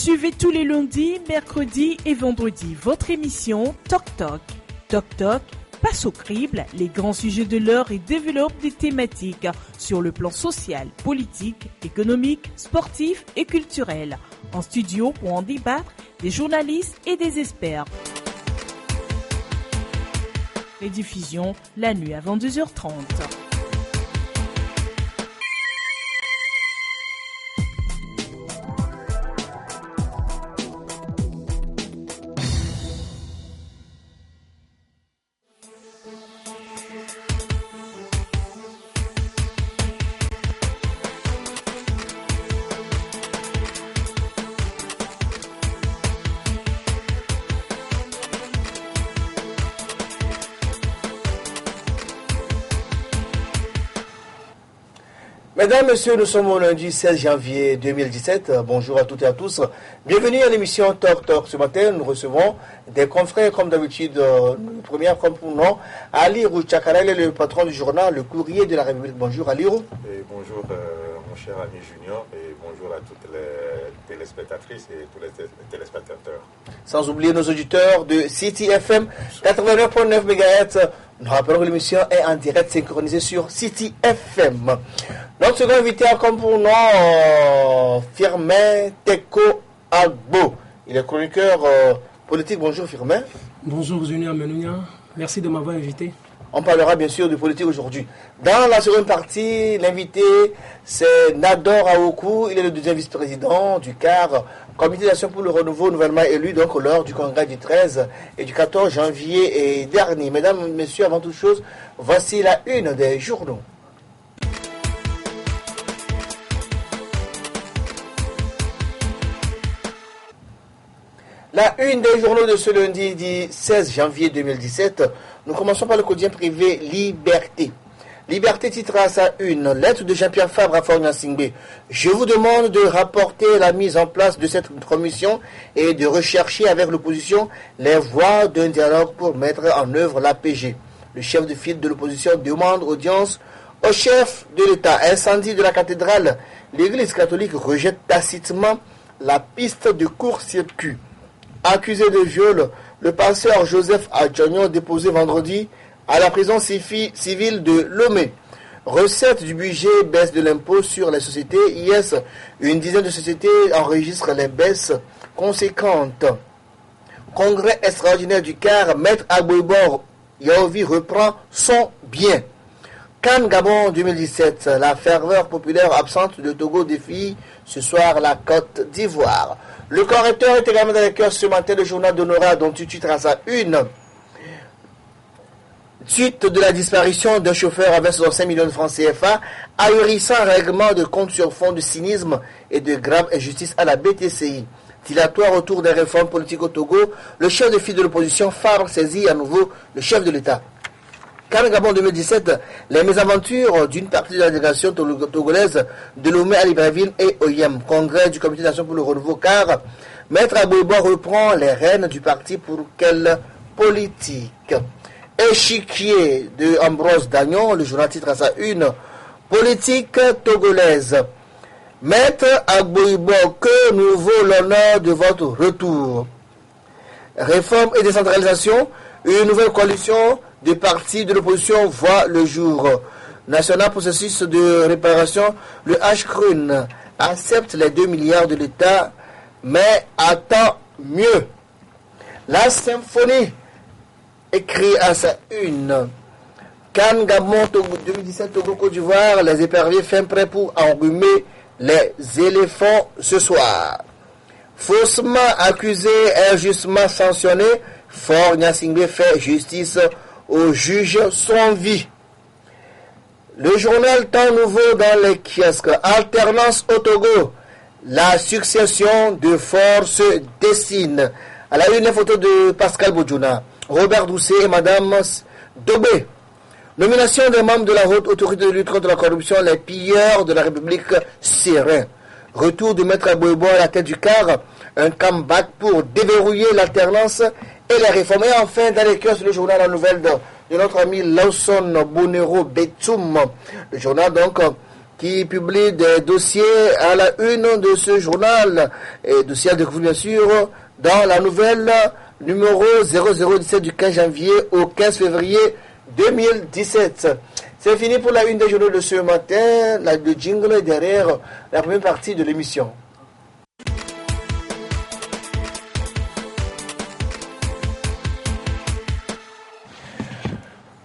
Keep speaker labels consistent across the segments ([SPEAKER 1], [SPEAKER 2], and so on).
[SPEAKER 1] Suivez tous les lundis, mercredis et vendredis votre émission Toc Toc. Toc Toc passe au crible les grands sujets de l'heure et développe des thématiques sur le plan social, politique, économique, sportif et culturel. En studio pour en débattre, des journalistes et des experts. Les diffusions la nuit à 22h30.
[SPEAKER 2] Mesdames, Messieurs, nous sommes au lundi 16 janvier 2017. Bonjour à toutes et à tous. Bienvenue à l'émission Talk Talk. Ce matin, nous recevons des confrères, comme d'habitude, première comme pour nom, Ali Rouchakarel, le patron du journal Le Courrier de la République. Bonjour Ali Roux.
[SPEAKER 3] Et bonjour mon cher ami Junior et bonjour à toutes les téléspectatrices et tous les téléspectateurs.
[SPEAKER 2] Sans oublier nos auditeurs de City FM 89.9 MHz. Nous rappelons que l'émission est en direct synchronisée sur City FM. Notre second invité a comme pour nom Firmin Teko Agbo. Il est chroniqueur politique. Bonjour Firmin.
[SPEAKER 4] Bonjour Junior Menounia. Merci de m'avoir invité.
[SPEAKER 2] On parlera bien sûr de politique aujourd'hui. Dans la seconde partie, l'invité c'est Nador Aokou. Il est le deuxième vice-président du CAR, Comité d'action pour le renouveau, nouvellement élu donc lors du congrès du 13 et du 14 janvier dernier. Mesdames, Messieurs, avant toute chose, voici la une des journaux. La une des journaux de ce lundi 16 janvier 2017, nous commençons par le quotidien privé Liberté. Liberté titre à sa une, lettre de Jean-Pierre Fabre à Faure Gnassingbé. Je vous demande de rapporter la mise en place de cette commission et de rechercher avec l'opposition les voies d'un dialogue pour mettre en œuvre l'APG. Le chef de file de l'opposition demande audience au chef de l'État. Incendie de la cathédrale, l'Église catholique rejette tacitement la piste de court-circuit. Accusé de viol, le pasteur Joseph Adjognon déposé vendredi à la prison civile de Lomé. Recette du budget, baisse de l'impôt sur les sociétés. IS, une dizaine de sociétés enregistrent les baisses conséquentes. Congrès extraordinaire du CAR, Maître Agboibor Yaovi reprend son bien. Cannes Gabon 2017, la ferveur populaire absente de Togo défie ce soir la Côte d'Ivoire. Le correcteur est également dans les cœurs ce matin, le journal d'Honora dont tu titres à sa une. Suite de la disparition d'un chauffeur avec 65 millions de francs CFA, ahurissant règlement de compte sur fond de cynisme et de grave injustice à la BTCI. Dilatoire autour des réformes politiques au Togo, le chef de file de l'opposition Fabre saisit à nouveau le chef de l'État. Cannes Gabon 2017, les mésaventures d'une partie de la délégation togolaise de Lomé à Libreville et Oyem. Congrès du Comité d'action pour le renouveau CAR. Maître Agboibor reprend les rênes du parti pour quelle politique? Échiquier de Ambrose Dagnon, le journal titre à sa une. Politique togolaise. Maître Agboibor, que nous vaut l'honneur de votre retour? Réforme et décentralisation, une nouvelle coalition des partis de l'opposition voit le jour. National processus de réparation, le HCRUN accepte les 2 milliards de l'État, mais attend mieux. La symphonie écrit à sa une. Cannes Gabon 2017 Togo Côte d'Ivoire, les éperviers fin prêts pour enrhumer les éléphants ce soir. Faussement accusé, injustement sanctionné, Faure Gnassingbé fait justice au juge sans vie. Le journal Temps Nouveau dans les kiosques. Alternance au Togo. La succession de Faure se dessine. À la une, photo de Pascal Bodjouna, Robert Doucet et Madame Dobé. Nomination des membres de la haute autorité de lutte contre la corruption, les pilleurs de la République serein. Retour de Maître Agboibor à la tête du CAR. Un comeback pour déverrouiller l'alternance et les réformes. Et enfin, dans les kiosques, le journal La Nouvelle de notre ami Lawson Bonero Betoum. Le journal donc qui publie des dossiers à la une de ce journal. Et dossier à découvrir bien sûr dans la nouvelle numéro 0017 du 15 janvier au 15 février 2017. C'est fini pour la une des journaux de ce matin. Le jingle est derrière la première partie de l'émission.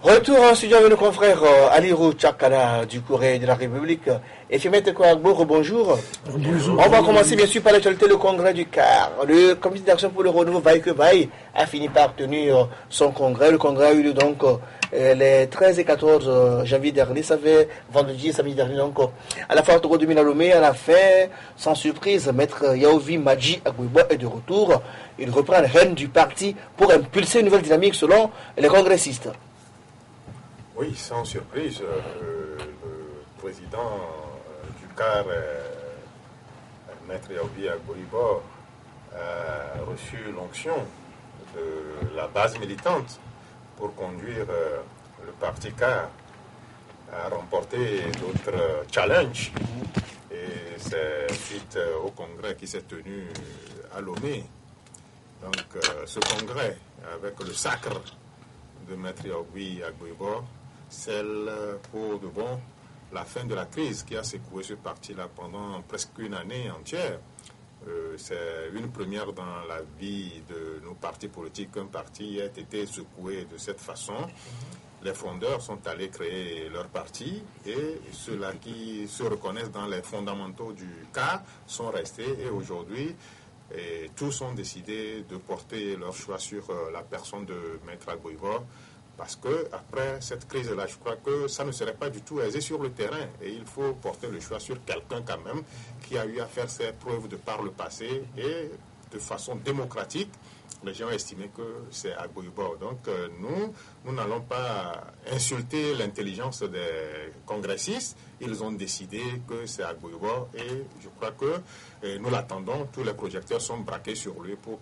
[SPEAKER 2] Retour en studio avec nos confrères Alirou Tchakala du Courrier de la République et Fimete Kouagbo, bonjour.
[SPEAKER 4] Bonjour.
[SPEAKER 2] On va commencer bien sûr par l'actualité, le congrès du CAR. Le comité d'action pour le renouveau Vaille que Vaille a fini par tenir son congrès. Le congrès a eu lieu donc les 13 et 14 janvier dernier, ça fait vendredi et samedi dernier donc à la Forte de Minalomé. À la fin, sans surprise, maître Yaovi Madji Agouibo est de retour. Il reprend la rêne du parti pour impulser une nouvelle dynamique selon les congressistes.
[SPEAKER 3] Oui, sans surprise, le président du CAR, Maître Yaovi Agouibo, a reçu l'onction de la base militante pour conduire le parti CAR à remporter d'autres challenges. Et c'est suite au congrès qui s'est tenu à Lomé. Donc ce congrès, avec le sacre de Maître Yaovi Agouibo, celle pour de bon la fin de la crise qui a secoué ce parti-là pendant presque une année entière. C'est une première dans la vie de nos partis politiques qu'un parti ait été secoué de cette façon. Les fondeurs sont allés créer leur parti et ceux-là qui se reconnaissent dans les fondamentaux du CAR sont restés et aujourd'hui tous ont décidé de porter leur choix sur la personne de Maître Agouibo. Parce que après cette crise-là, je crois que ça ne serait pas du tout aisé sur le terrain. Et il faut porter le choix sur quelqu'un quand même qui a eu à faire ses preuves de par le passé et de façon démocratique. Les gens ont estimé que c'est Agouibo. Donc nous n'allons pas insulter l'intelligence des congressistes. Ils ont décidé que c'est Agouibo et je crois que nous l'attendons. Tous les projecteurs sont braqués sur lui pour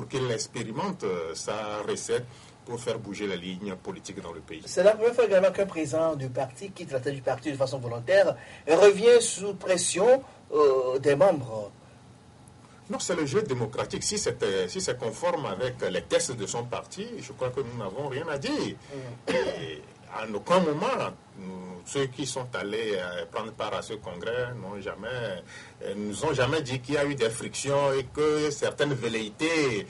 [SPEAKER 3] qu'il expérimente sa recette pour faire bouger la ligne politique dans le pays.
[SPEAKER 2] C'est la première fois également qu'un président du parti quitte la tête du parti de façon volontaire et revient sous pression des membres.
[SPEAKER 3] Non, c'est le jeu démocratique. Si c'est conforme avec les tests de son parti, je crois que nous n'avons rien à dire. Et à aucun moment, ceux qui sont allés prendre part à ce congrès nous ont jamais dit qu'il y a eu des frictions et que certaines velléités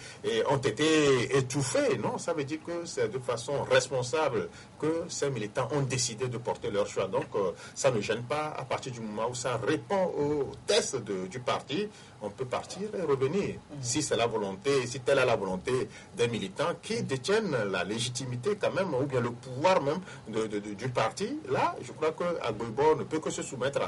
[SPEAKER 3] ont été étouffées. Non, ça veut dire que c'est de façon responsable que ces militants ont décidé de porter leur choix. Donc, ça ne gêne pas à partir du moment où ça répond aux tests du parti. On peut partir et revenir. Si c'est la volonté, si telle est la volonté des militants qui détiennent la légitimité quand même, ou bien le pouvoir même du parti, là, je crois que Agouibo ne peut que se soumettre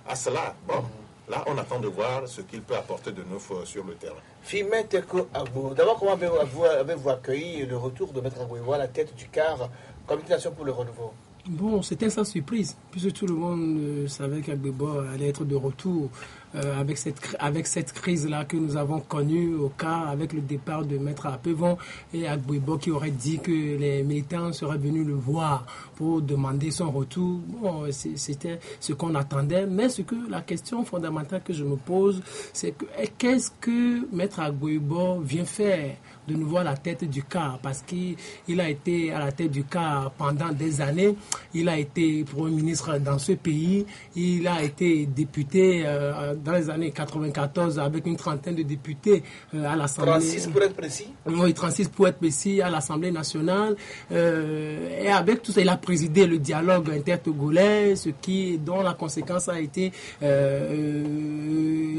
[SPEAKER 3] à cela. Bon, là, on attend de voir ce qu'il peut apporter de neuf sur le terrain.
[SPEAKER 2] Fimete Kouagbo, d'abord, comment avez-vous accueilli le retour de Maître Agouibo à la tête du CAR, Comité d'action pour le renouveau?
[SPEAKER 4] Bon, c'était sans surprise, puisque tout le monde savait qu'Agouibo allait être de retour avec cette crise-là que nous avons connue au CAR, avec le départ de Maître Apevon et Agouibo qui aurait dit que les militants seraient venus le voir pour demander son retour. Bon, c'était ce qu'on attendait, mais la question fondamentale que je me pose, c'est qu'est-ce que Maître Agouibo vient faire de nouveau à la tête du CAR, parce qu'il a été à la tête du CAR pendant des années. Il a été Premier ministre dans ce pays. Il a été député dans les années 94 avec une trentaine de députés à l'Assemblée.
[SPEAKER 2] 36 pour être précis.
[SPEAKER 4] Oui, 36 pour être précis à l'Assemblée nationale. Et avec tout ça, il a présidé le dialogue intertogolais, dont la conséquence a été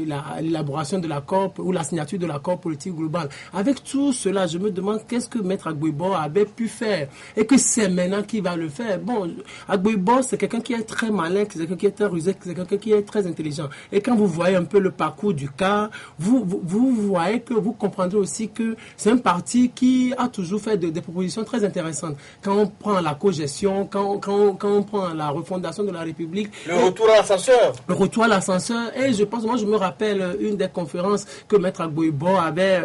[SPEAKER 4] l'élaboration de l'accord ou la signature de l'accord politique global. Avec tout cela, je me demande qu'est-ce que Maître Agouibo avait pu faire et que c'est maintenant qu'il va le faire. Bon, Agouibo, c'est quelqu'un qui est très malin, c'est quelqu'un qui est très rusé, c'est quelqu'un qui est très intelligent. Et quand vous voyez un peu le parcours du CAR, vous voyez que vous comprendrez aussi que c'est un parti qui a toujours fait des propositions très intéressantes. Quand on prend la cogestion, quand on prend la refondation de la République.
[SPEAKER 2] Le retour à l'ascenseur.
[SPEAKER 4] Le retour à l'ascenseur. Et je pense, moi je me rappelle une des conférences que Maître Agouibo avait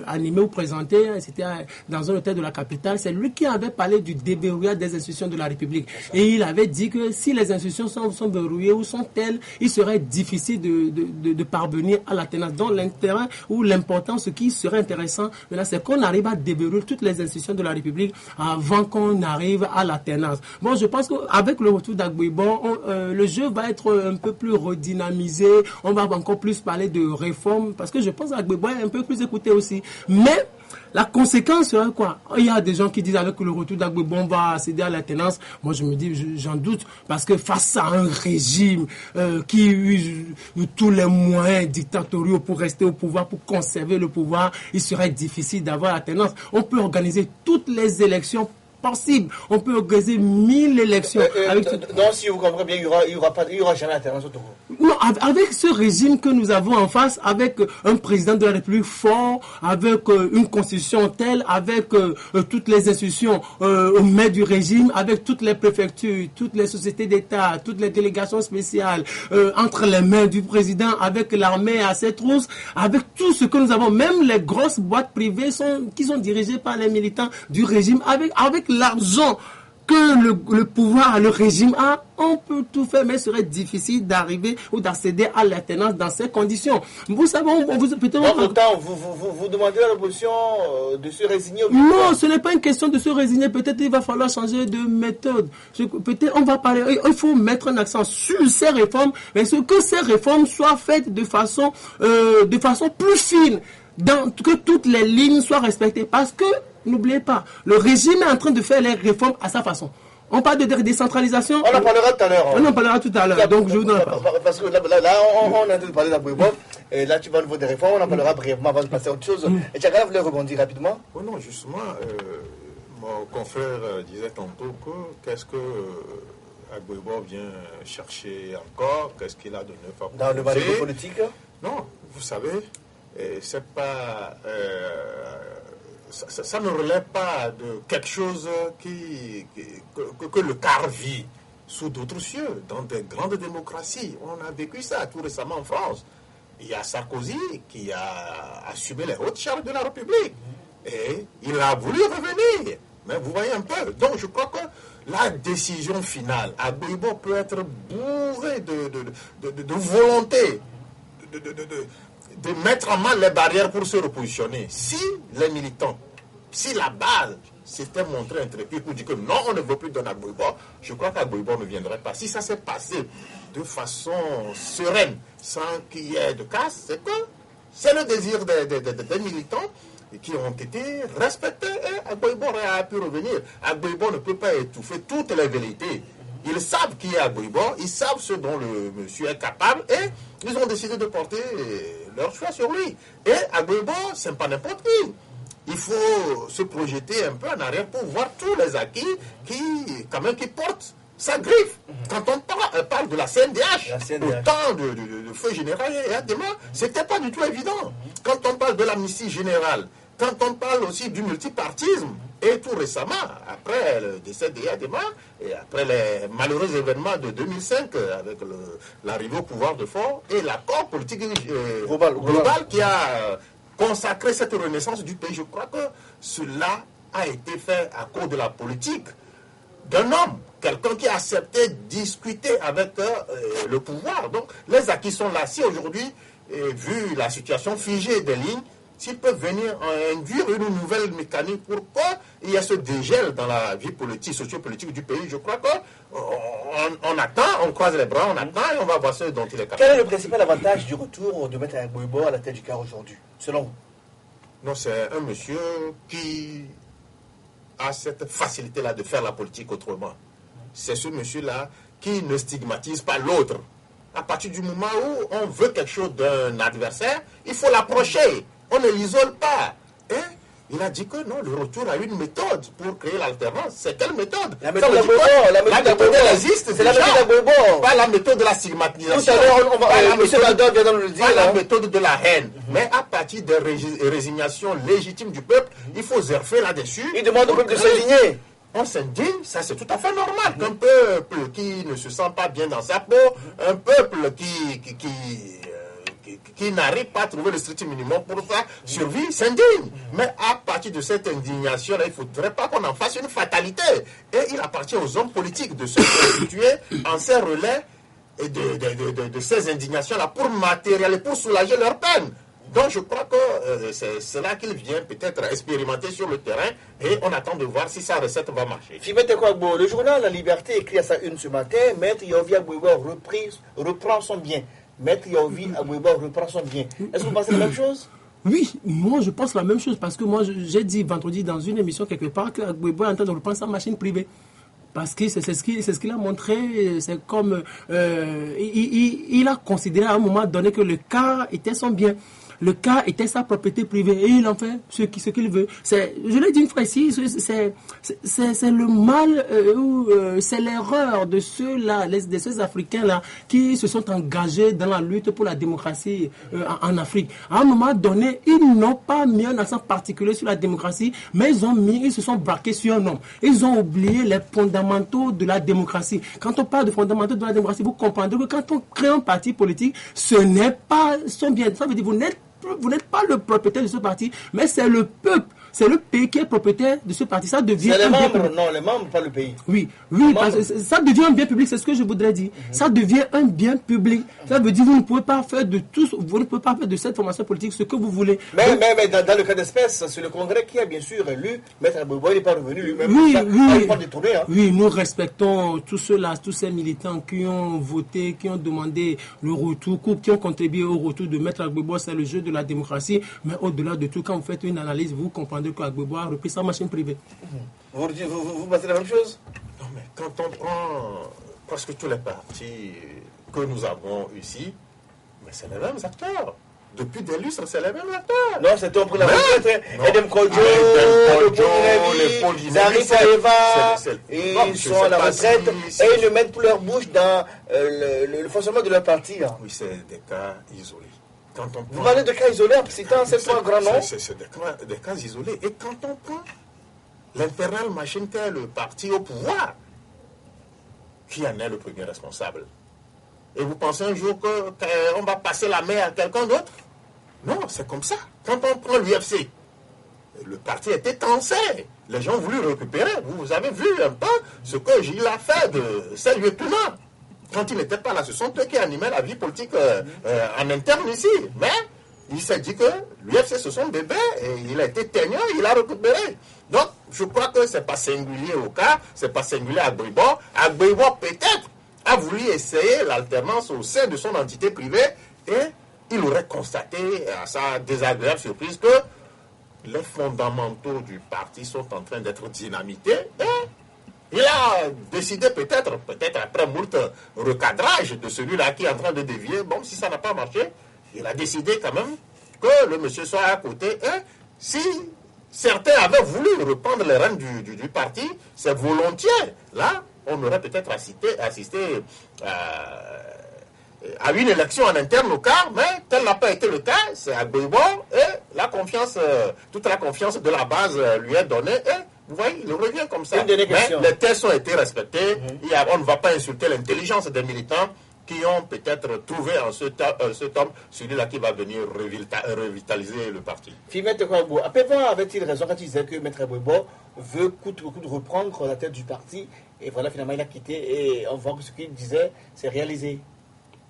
[SPEAKER 4] animée ou présentée, c'était dans un hôtel de la capitale. C'est lui qui avait parlé du déverrouillage des institutions de la République. République. Et il avait dit que si les institutions sont verrouillées ou sont telles, il serait difficile de parvenir à l'alternance. Donc l'intérêt ou l'important, ce qui serait intéressant, c'est qu'on arrive à déverrouiller toutes les institutions de la République avant qu'on arrive à l'alternance. Bon, je pense qu'avec le retour d'Agbouibon, le jeu va être un peu plus redynamisé. On va encore plus parler de réformes parce que je pense qu'Agbouibon est un peu plus écouté aussi. Mais la conséquence serait quoi? Il y a des gens qui disent avec le retour d'Agbouibon, on va céder à l'alternance. Moi, je me dis, j'en doute, parce que face à un régime qui use tous les moyens dictatoriaux pour rester au pouvoir, pour conserver le pouvoir, il serait difficile d'avoir l'alternance. On peut organiser toutes les élections possible. On peut organiser 1000 élections.
[SPEAKER 2] Donc, si vous comprenez bien, il y aura jamais alternance au Togo.
[SPEAKER 4] Non, avec ce régime que nous avons en face, avec un président de la République fort, avec une constitution telle, avec toutes les institutions au maître du régime, avec toutes les préfectures, toutes les sociétés d'État, toutes les délégations spéciales, entre les mains du président, avec l'armée à ses trousses, avec tout ce que nous avons, même les grosses boîtes privées qui sont dirigées par les militants du régime, avec l'argent que le pouvoir, le régime a, on peut tout faire, mais ce serait difficile d'arriver ou d'accéder à l'alternance dans ces conditions. Vous savez,
[SPEAKER 2] pourtant, vous demandez à l'opposition de se résigner.
[SPEAKER 4] Non, ce n'est pas une question de se résigner. Peut-être il va falloir changer de méthode. Peut-être on va parler. Il faut mettre un accent sur ces réformes, mais que ces réformes soient faites de façon plus fine, que toutes les lignes soient respectées, parce que n'oubliez pas, le régime est en train de faire les réformes à sa façon. On parle de décentralisation.
[SPEAKER 2] On en parlera tout à l'heure.
[SPEAKER 4] On en parlera tout à l'heure. Donc je vous donne la parole.
[SPEAKER 2] Parce que là, on est en train de parler d'Agbouibon. Et là, tu vas au niveau des réformes. On en parlera brièvement avant de passer à autre chose. Et Tchakala voulait rebondir rapidement.
[SPEAKER 3] Oh non, justement, mon confrère disait tantôt qu'est-ce que Agbouibon vient chercher encore, qu'est-ce qu'il a de neuf à proposer.
[SPEAKER 2] Dans le manœuvre politique.
[SPEAKER 3] Non, vous savez, c'est pas... Ça ne relève pas de quelque chose que le quart vit sous d'autres cieux, dans des grandes démocraties. On a vécu ça tout récemment en France. Il y a Sarkozy qui a assumé les hautes charges de la République. Et il a voulu revenir. Mais vous voyez un peu. Donc je crois que la décision finale, Agbouibon peut être bourré de volonté, de mettre en main les barrières pour se repositionner. Si les militants, si la base s'était montrée intrépide pour dire que non, on ne veut plus donner Agbouibon, je crois qu'Agbouibon ne viendrait pas. Si ça s'est passé de façon sereine, sans qu'il y ait de casse, c'est que c'est le désir des militants qui ont été respectés et Agbouibon a pu revenir. Agbouibon ne peut pas étouffer toutes les velléités. Ils savent qui est Agbouibon, ils savent ce dont le monsieur est capable et ils ont décidé de porter leur choix sur lui. Et Agbouibon, c'est pas n'importe qui. Il faut se projeter un peu en arrière pour voir tous les acquis qui portent sa griffe. Quand on parle de la CNDH, au temps de feu général et Adema, c'était pas du tout évident. Quand on parle de l'amnistie générale, quand on parle aussi du multipartisme, et tout récemment, après le décès d'Adema, et après les malheureux événements de 2005, avec l'arrivée au pouvoir de Faure, et l'accord politique global qui a consacré cette renaissance du pays, je crois que cela a été fait à cause de la politique d'un homme, quelqu'un qui a accepté de discuter avec le pouvoir. Donc les acquis sont là. Si aujourd'hui, vu la situation figée des lignes, s'ils peuvent venir induire une nouvelle mécanique pour qu'il y ait ce dégel dans la vie politique, sociopolitique du pays, je crois qu'on attend, on croise les bras, on attend et on va voir ce dont il est capable.
[SPEAKER 2] Quel est le principal avantage du retour de M. Agbouibon à la tête du CAR aujourd'hui, selon vous?
[SPEAKER 3] Non, c'est un monsieur qui a cette facilité-là de faire la politique autrement. C'est ce monsieur-là qui ne stigmatise pas l'autre. À partir du moment où on veut quelque chose d'un adversaire, il faut l'approcher. On ne l'isole pas. Hein? Il a dit que non, le retour a une méthode pour créer l'alternance. C'est quelle méthode?
[SPEAKER 2] La méthode d'Agbouibon
[SPEAKER 3] existe.
[SPEAKER 2] C'est la méthode d'Agbouibon.
[SPEAKER 3] Pas la méthode de la stigmatisation.
[SPEAKER 2] Tout à l'heure, M. Bador vient de le dire.
[SPEAKER 3] Pas la méthode de la haine. Mais à partir des résignations légitimes du peuple, il faut zerfer là-dessus.
[SPEAKER 2] Il demande au peuple de s'indigner.
[SPEAKER 3] On s'indigne, ça c'est tout à fait normal. Qu'un peuple qui ne se sent pas bien dans sa peau, un peuple qui qui n'arrive pas à trouver le strict minimum pour sa survie s'indigne. Mais à partir de cette indignation-là, il ne faudrait pas qu'on en fasse une fatalité. Et il appartient aux hommes politiques de se constituer en ces relais et de ces indignations-là pour matérialiser, pour soulager leur peine. Donc je crois que c'est cela qu'il vient peut-être expérimenter sur le terrain et on attend de voir si sa recette va marcher.
[SPEAKER 2] Fimete Kouagbo, le journal La Liberté écrit à sa une ce matin, Maître Yaovi Agboueba reprend son bien. Maître Yaovi Agboueba reprend son bien. Est-ce que vous pensez la même chose?
[SPEAKER 4] Oui, moi je pense la même chose parce que moi j'ai dit vendredi dans une émission quelque part que Agboueba est en train de reprendre sa machine privée. Parce que c'est ce qu'il a montré, c'est comme il a considéré à un moment donné que le cas était son bien. Le cas était sa propriété privée et il en fait ce qu'il veut. Je l'ai dit une fois ici, c'est le mal c'est l'erreur de ceux-là, de ces Africains-là qui se sont engagés dans la lutte pour la démocratie en Afrique. À un moment donné, ils n'ont pas mis un accent particulier sur la démocratie, mais ils se sont braqués sur un homme. Ils ont oublié les fondamentaux de la démocratie. Quand on parle de fondamentaux de la démocratie, vous comprendrez que quand on crée un parti politique, ce n'est pas son bien. Ça veut dire vous n'êtes pas le propriétaire de ce parti, mais c'est le peuple, c'est le pays qui est propriétaire de ce parti. Ça devient
[SPEAKER 2] c'est les membres, non, les membres, pas le pays.
[SPEAKER 4] Oui, parce que ça devient un bien public, c'est ce que je voudrais dire. Ça devient un bien public. Ça veut dire que vous ne pouvez pas faire de tout, vous ne pouvez pas faire de cette formation politique ce que vous voulez.
[SPEAKER 2] Mais dans le cas d'espèce, c'est le Congrès qui a bien sûr élu, Maître Agboueba, il n'est pas revenu lui-même.
[SPEAKER 4] Oui, nous respectons tous ceux-là, tous ces militants qui ont voté, qui ont demandé le retour, qui ont contribué au retour de Maître Agboueba. C'est le jeu de la démocratie, mais au-delà de tout, quand vous faites une analyse, vous comprendrez qu'Agboueba a repris sa machine privée.
[SPEAKER 2] Vous pensez la même chose?
[SPEAKER 3] Non, mais quand on prend presque tous les partis que nous avons ici, mais c'est les mêmes acteurs. Depuis des lustres, c'est les mêmes acteurs.
[SPEAKER 2] Non, c'est pour la retraite. Edem Kodjo,
[SPEAKER 3] les Paul
[SPEAKER 2] Zari Saeva, ils sont à la retraite et ils le mettent pour leur bouche dans le fonctionnement de leur parti. Là.
[SPEAKER 3] Oui, c'est des cas isolés.
[SPEAKER 2] Vous parlez de cas isolés, c'est un grand nom.
[SPEAKER 3] C'est des cas isolés. Et quand on prend l'infernale machine qu'est le parti au pouvoir, qui en est le premier responsable? Et vous pensez un jour qu'on va passer la main à quelqu'un d'autre? Non, c'est comme ça. Quand on prend l'UFC, le parti était tensé. Les gens voulaient le récupérer. Vous avez vu un peu ce que Gilles a fait de ces lieutenants. Quand il n'était pas là, ce sont eux qui animaient la vie politique en interne ici. Mais il s'est dit que l'UFC, c'est son bébé, et il a été teigneux, il a récupéré. Donc, je crois que ce n'est pas singulier au cas, ce n'est pas singulier à Agboueba. Agboueba, peut-être, a voulu essayer l'alternance au sein de son entité privée, et il aurait constaté à sa désagréable surprise que les fondamentaux du parti sont en train d'être dynamités, et il a décidé peut-être après moult recadrage de celui-là qui est en train de dévier, bon, si ça n'a pas marché, il a décidé quand même que le monsieur soit à côté. Et si certains avaient voulu reprendre les rênes du parti, c'est volontiers. Là, on aurait peut-être assisté à une élection en interne au cas, mais tel n'a pas été le cas. C'est Agboueba et toute la confiance de la base lui est donnée. Et vous voyez, il revient comme ça. Mais les tests ont été respectés. On ne va pas insulter l'intelligence des militants qui ont peut-être trouvé en ce homme celui-là qui va venir revitaliser le parti.
[SPEAKER 2] Fimete Kouagbo, Apéva avait-il raison quand il disait que Maître Agboueba veut coûte de reprendre la tête du parti, et voilà, finalement il a quitté, et on voit que ce qu'il disait, c'est réalisé.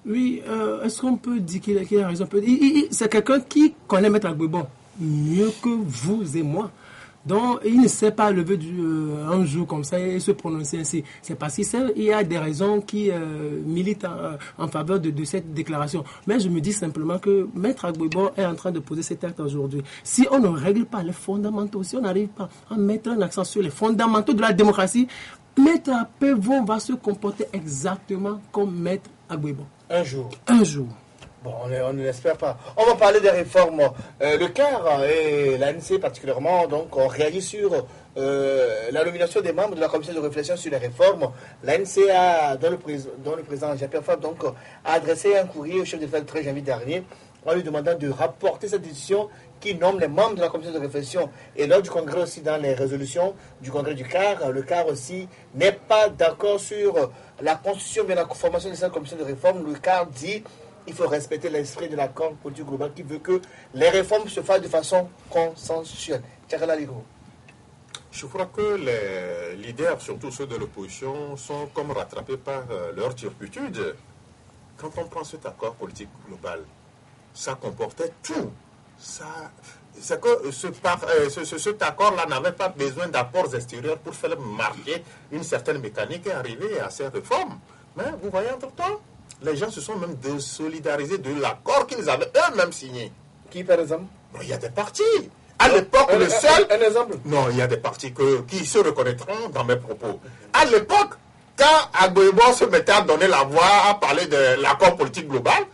[SPEAKER 4] Oui, est-ce qu'on peut dire qu'il a raison? C'est quelqu'un qui connaît Maître Agboueba mieux que vous et moi. Donc, il ne s'est pas levé un jour comme ça et se prononcer ainsi. C'est parce qu'il y a des raisons qui militent en faveur de cette déclaration. Mais je me dis simplement que Maître Agboueba est en train de poser cet acte aujourd'hui. Si on ne règle pas les fondamentaux, si on n'arrive pas à mettre un accent sur les fondamentaux de la démocratie, Maître Agboueba va se comporter exactement comme Maître Agboueba.
[SPEAKER 2] Un jour. Bon, on ne l'espère pas. On va parler des réformes. Le CAR et l'ANC particulièrement donc, ont réagi sur la nomination des membres de la commission de réflexion sur les réformes. L'ANC dont le président Jean-Pierre Fabre donc, a adressé un courrier au chef de l'État le 13 janvier dernier en lui demandant de rapporter cette décision qui nomme les membres de la commission de réflexion. Et lors du congrès aussi, dans les résolutions du congrès du CAR, le CAR aussi n'est pas d'accord sur la constitution, mais la formation de cette commission de réforme. Le CAR dit il faut respecter l'esprit de l'accord politique global qui veut que les réformes se fassent de façon consensuelle. Tchakala Ligo.
[SPEAKER 3] Je crois que les leaders, surtout ceux de l'opposition, sont comme rattrapés par leur turpitude. Quand on prend cet accord politique global, ça comportait tout. C'est que cet accord-là n'avait pas besoin d'apports extérieurs pour faire marcher une certaine mécanique et arriver à ces réformes. Mais vous voyez, entre-temps, les gens se sont même désolidarisés de l'accord qu'ils avaient eux-mêmes signé.
[SPEAKER 2] Qui, par exemple?
[SPEAKER 3] Non, il y a des partis. À l'époque, le seul...
[SPEAKER 2] Un exemple?
[SPEAKER 3] Non, il y a des partis qui se reconnaîtront dans mes propos. À l'époque, quand Agboebo se mettait à donner la voix, à parler de l'accord politique global,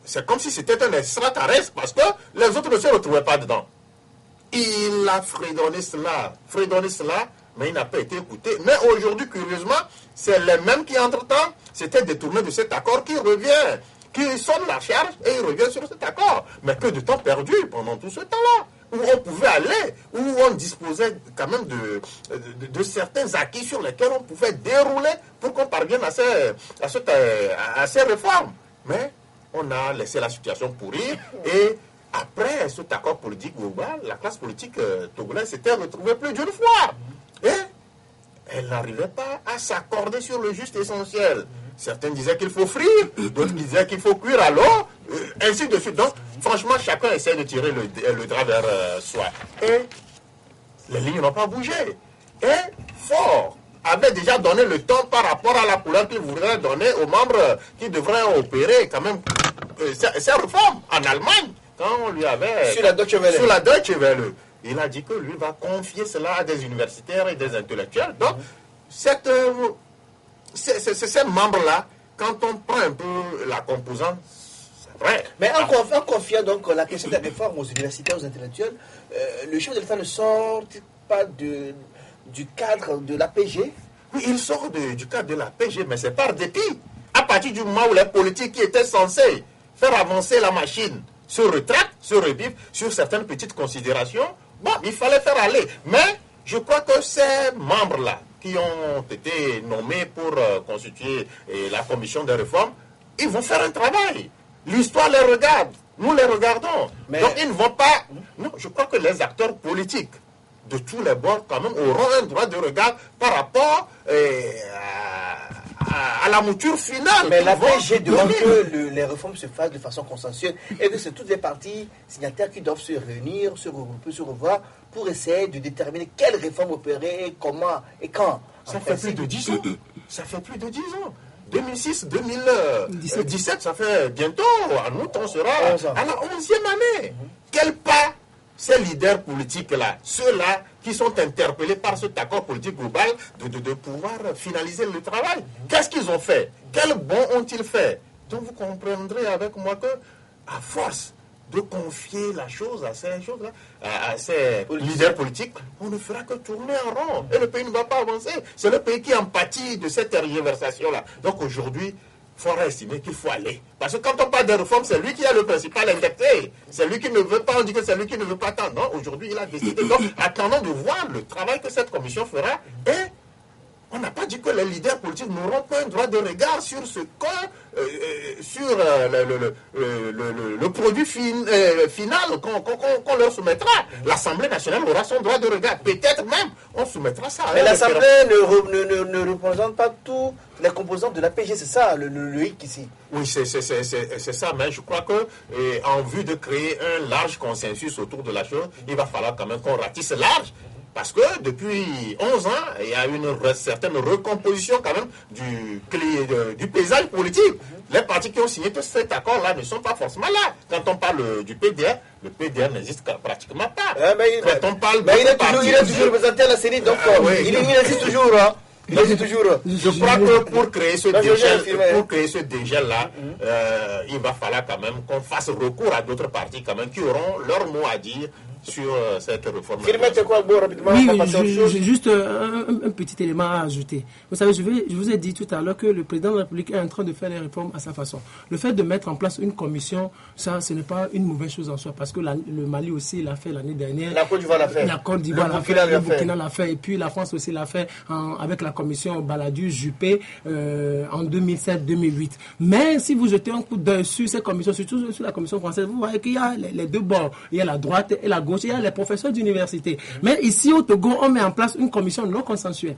[SPEAKER 3] c'est comme si c'était un extraterrestre parce que les autres ne se retrouvaient pas dedans. Il a fredonné cela, mais il n'a pas été écouté. Mais aujourd'hui, curieusement, c'est les mêmes qui, entre-temps, s'étaient détournés de cet accord qui revient, qui sonnent la charge et ils reviennent sur cet accord. Mais que de temps perdu pendant tout ce temps-là, où on pouvait aller, où on disposait quand même de certains acquis sur lesquels on pouvait dérouler pour qu'on parvienne à ces réformes. Mais on a laissé la situation pourrir et après cet accord politique global, la classe politique togolaise s'était retrouvée plus d'une fois. Et elle n'arrivait pas à s'accorder sur le juste essentiel. Certains disaient qu'il faut frire, d'autres disaient qu'il faut cuire à l'eau, ainsi de suite. Donc, franchement, chacun essaie de tirer le drap vers soi. Et les lignes n'ont pas bougé. Et Fort avait déjà donné le temps par rapport à la couleur qu'il voudrait donner aux membres qui devraient opérer quand même ces réformes en Allemagne. Quand on lui avait...
[SPEAKER 2] Sur la Deutsche Welle.
[SPEAKER 3] Sur la Deutsche Welle. Il a dit que lui va confier cela à des universitaires et des intellectuels. Donc, ces membres-là, quand on prend un peu la composante, c'est vrai.
[SPEAKER 2] Mais en confiant donc la question des réformes aux universitaires, aux intellectuels, le chef de l'État ne sort pas du cadre de l'APG?
[SPEAKER 3] Oui, il sort du cadre de l'APG, mais c'est par dépit. À partir du moment où les politiques qui étaient censés faire avancer la machine se retraitent, se revivent sur certaines petites considérations, bon, il fallait faire aller. Mais je crois que ces membres-là, qui ont été nommés pour constituer la commission des réformes, ils vont faire un travail. L'histoire les regarde, nous les regardons. Mais... Donc ils ne vont pas... Non, je crois que les acteurs politiques de tous les bords, quand même, auront un droit de regard par rapport à la mouture finale.
[SPEAKER 2] Mais la PG demande que les réformes se fassent de façon consensuelle et que c'est toutes les parties signataires qui doivent se réunir, se regrouper, se revoir pour essayer de déterminer quelles réformes opérer, comment et quand.
[SPEAKER 3] Ça fait plus de 10 ans. Ça fait plus de 10 ans. 2006, 2017, ça fait bientôt. En août, on sera à la 11e année. Quel pas ces leaders politiques-là, ceux-là qui sont interpellés par cet accord politique global de pouvoir finaliser le travail. Qu'est-ce qu'ils ont fait? Quel bon ont-ils fait? Donc vous comprendrez avec moi que, à force de confier la chose à ces choses-là, à ces leaders politiques, on ne fera que tourner en rond. Et le pays ne va pas avancer. C'est le pays qui en pâtit de cette tergiversation-là. Donc aujourd'hui, il faudra estimer qu'il faut aller. Parce que quand on parle de réforme, c'est lui qui a le principal indexé. C'est lui qui ne veut pas, on dit que c'est lui qui ne veut pas attendre. Non, aujourd'hui, il a décidé. Donc, attendons de voir le travail que cette commission fera. Et on n'a pas dit que les leaders politiques n'auront pas un droit de regard sur ce sur le produit final qu'on leur soumettra. L'Assemblée nationale aura son droit de regard. Peut-être même, on soumettra ça.
[SPEAKER 2] Mais l'Assemblée ne représente pas tous les composantes de l'APG, c'est ça le hic ici.
[SPEAKER 3] Oui, c'est ça, mais je crois que en vue de créer un large consensus autour de la chose, il va falloir quand même qu'on ratisse large. Parce que depuis 11 ans, il y a une certaine recomposition quand même du paysage politique. Les partis qui ont signé tout cet accord-là ne sont pas forcément là. Quand on parle du PDR, le PDR n'existe pratiquement pas. Quand on parle
[SPEAKER 2] il est toujours représenté à la CENI, donc il existe toujours. Hein.
[SPEAKER 3] Je crois que pour créer ce dégel-là, il va falloir quand même qu'on fasse recours à d'autres partis quand même qui auront leur mot à dire sur cette réforme.
[SPEAKER 2] Rapidement,
[SPEAKER 4] oui, juste un petit élément à ajouter. Vous savez, je vous ai dit tout à l'heure que le président de la République est en train de faire les réformes à sa façon. Le fait de mettre en place une commission, ça, ce n'est pas une mauvaise chose en soi, parce que le Mali aussi l'a fait l'année dernière.
[SPEAKER 2] La Côte d'Ivoire l'a fait.
[SPEAKER 4] La Côte d'Ivoire l'a fait, le Burkina l'a fait, et puis la France aussi l'a fait avec la commission Balladur-Juppé en 2007-2008. Mais si vous jetez un coup d'œil sur ces commissions, surtout sur la commission française, vous voyez qu'il y a les deux bords. Il y a la droite et la gauche, il y a les professeurs d'université. Mais ici au Togo, on met en place une commission non consensuelle.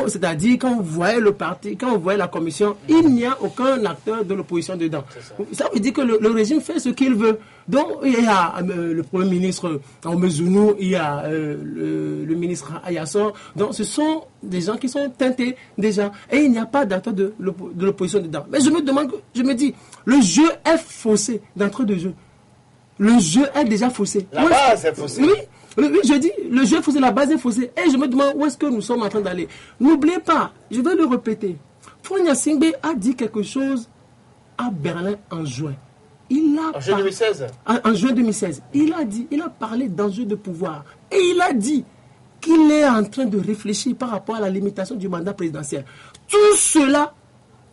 [SPEAKER 4] C'est-à-dire, quand vous voyez le parti, quand vous voyez la commission, il n'y a aucun acteur de l'opposition dedans. Ça veut dire que le régime fait ce qu'il veut. Donc, il y a le Premier ministre Omezounou, il y a le ministre Ayassor. Donc, ce sont des gens qui sont teintés déjà. Et il n'y a pas d'acteur de l'opposition dedans. Mais je me dis, le jeu est faussé d'entrée de jeu. Le jeu est déjà faussé.
[SPEAKER 2] La base est faussée.
[SPEAKER 4] Oui, je dis, le jeu est faussé, la base est faussée. Et je me demande où est-ce que nous sommes en train d'aller. N'oubliez pas, je vais le répéter. Fonia Singbe a dit quelque chose à Berlin en juin.
[SPEAKER 2] En juin 2016.
[SPEAKER 4] En juin 2016. Il a parlé d'enjeux de pouvoir. Et il a dit qu'il est en train de réfléchir par rapport à la limitation du mandat présidentiel. Tout cela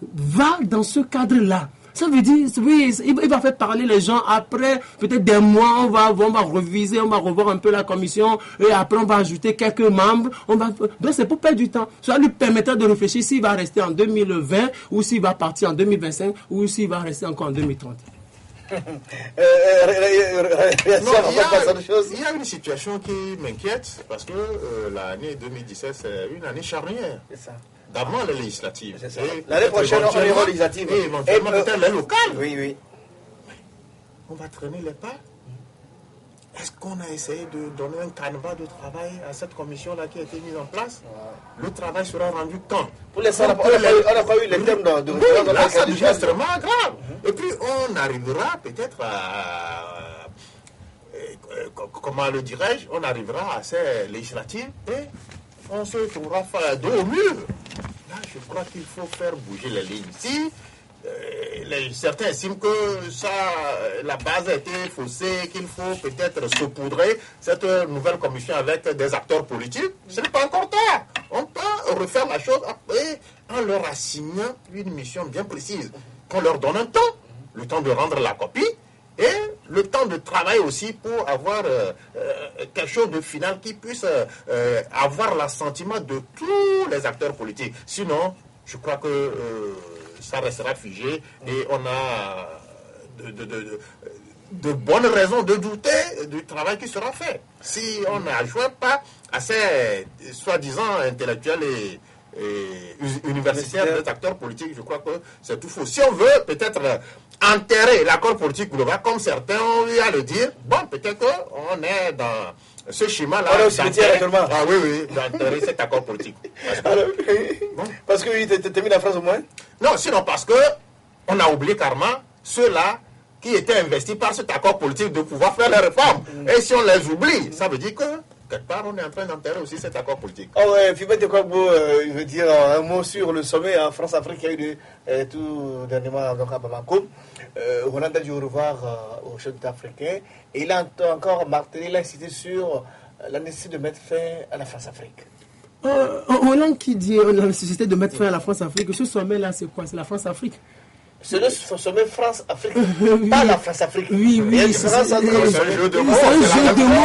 [SPEAKER 4] va dans ce cadre-là. Ça veut dire, oui, il va faire parler les gens. Après, peut-être des mois, on va reviser, on va revoir un peu la commission. Et après, on va ajouter quelques membres. Donc, c'est pour perdre du temps. Ça lui permettra de réfléchir s'il va rester en 2020 ou s'il va partir en 2025 ou s'il va rester encore en 2030.
[SPEAKER 3] Il y a une situation qui m'inquiète parce que l'année 2017, c'est une année charnière. C'est ça. D'abord les législatives.
[SPEAKER 2] L'année prochaine, on est aux législatives.
[SPEAKER 3] Et éventuellement peut-être les locales.
[SPEAKER 2] Oui.
[SPEAKER 3] On va traîner les pas. Est-ce qu'on a essayé de donner un canevas de travail à cette commission-là qui a été mise en place? Le travail sera rendu quand?
[SPEAKER 2] Pour l'instant, on n'a pas eu les termes de
[SPEAKER 3] oui, là, ça devient extrêmement grave. Et puis, on arrivera peut-être à... comment le dirais-je? On arrivera à ces législatives et on se trouvera dos au mur. Là, je crois qu'il faut faire bouger les lignes. Si certains estiment que la base a été faussée, qu'il faut peut-être saupoudrer cette nouvelle commission avec des acteurs politiques, ce n'est pas encore tard. On peut refaire la chose après en leur assignant une mission bien précise. Qu'on leur donne un temps, le temps de rendre la copie et le temps de travail aussi pour avoir quelque chose de final qui puisse avoir l'assentiment de tous les acteurs politiques. Sinon, je crois que ça restera figé et on a de bonnes raisons de douter du travail qui sera fait. Si on n'ajoute pas à ces soi-disant intellectuels et universitaires des acteurs politiques, je crois que c'est tout faux. Si on veut peut-être enterrer l'accord politique global, comme certains ont eu à le dire, bon, peut-être qu'on est dans ce schéma-là. D'enterrer cet accord politique.
[SPEAKER 2] Parce que tu as mis la phrase au moins?
[SPEAKER 3] Non, sinon parce que on a oublié carrément ceux-là qui étaient investis par cet accord politique de pouvoir faire les réformes. Et si on les oublie, ça veut dire que quelque part, on est en train d'enterrer aussi cet accord politique.
[SPEAKER 2] Phibet Kwagbo, il veut dire un mot sur le sommet en France-Afrique qui a eu tout dernièrement donc à Bamako. Hollande a dû revoir au chef africain et il a encore martelé, il a insisté sur la nécessité de mettre fin à la France-Afrique.
[SPEAKER 4] Hollande qui dit la nécessité de mettre fin à la France-Afrique, ce sommet-là, c'est quoi? C'est la France-Afrique?
[SPEAKER 2] C'est le sommet France-Afrique, pas la France-Afrique.
[SPEAKER 4] Oui,
[SPEAKER 3] c'est un jeu de mots.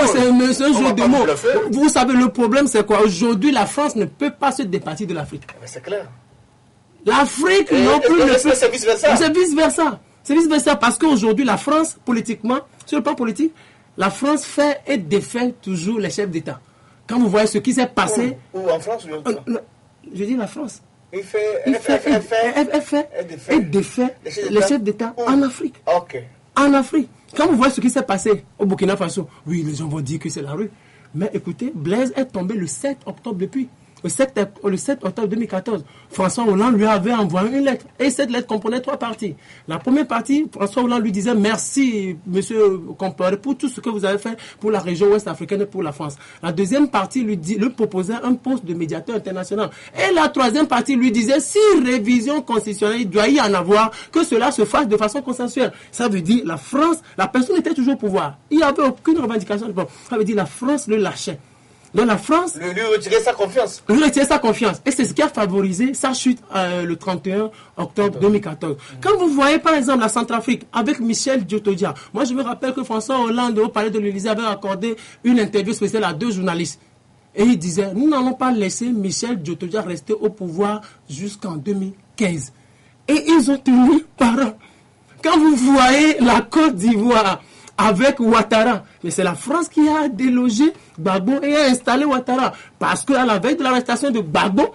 [SPEAKER 4] C'est un jeu de mots. Vous savez, le problème, c'est quoi? Aujourd'hui, la France ne peut pas se départir de l'Afrique.
[SPEAKER 2] C'est clair.
[SPEAKER 4] L'Afrique non plus ne peut.
[SPEAKER 2] C'est vice-versa.
[SPEAKER 4] C'est vice-versa. C'est vice-versa parce qu'aujourd'hui, la France, politiquement, sur le plan politique, la France fait et défait toujours les chefs d'État. Quand vous voyez ce qui s'est passé...
[SPEAKER 2] Ou en France ou
[SPEAKER 4] je dis la France.
[SPEAKER 2] Il fait
[SPEAKER 4] et défait les chefs d'État en Afrique.
[SPEAKER 2] Ok.
[SPEAKER 4] En Afrique. Quand vous voyez ce qui s'est passé au Burkina Faso, oui, les gens vont dire que c'est la rue. Mais écoutez, Blaise est tombé le 7 octobre depuis. le 7 octobre 2014, François Hollande lui avait envoyé une lettre. Et cette lettre comprenait 3 parties. La première partie, François Hollande lui disait merci, monsieur Compaoré, pour tout ce que vous avez fait pour la région ouest africaine et pour la France. La deuxième partie lui proposait un poste de médiateur international. Et la troisième partie lui disait si révision constitutionnelle il doit y en avoir, que cela se fasse de façon consensuelle. Ça veut dire la France, la personne était toujours au pouvoir. Il n'y avait aucune revendication. Ça veut dire la France le lâchait. Donc la France
[SPEAKER 2] lui retirait sa confiance.
[SPEAKER 4] Lui retirait sa confiance. Et c'est ce qui a favorisé sa chute le 31 octobre 2014. Quand vous voyez par exemple la Centrafrique avec Michel Djotodia, moi je me rappelle que François Hollande au palais de l'Élysée avait accordé une interview spéciale à 2 journalistes. Et il disait, nous n'allons pas laisser Michel Djotodia rester au pouvoir jusqu'en 2015. Et ils ont tenu parole. Quand vous voyez la Côte d'Ivoire avec Ouattara, mais c'est la France qui a délogé Gbagbo et a installé Ouattara. Parce qu'à la veille de l'arrestation de Gbagbo,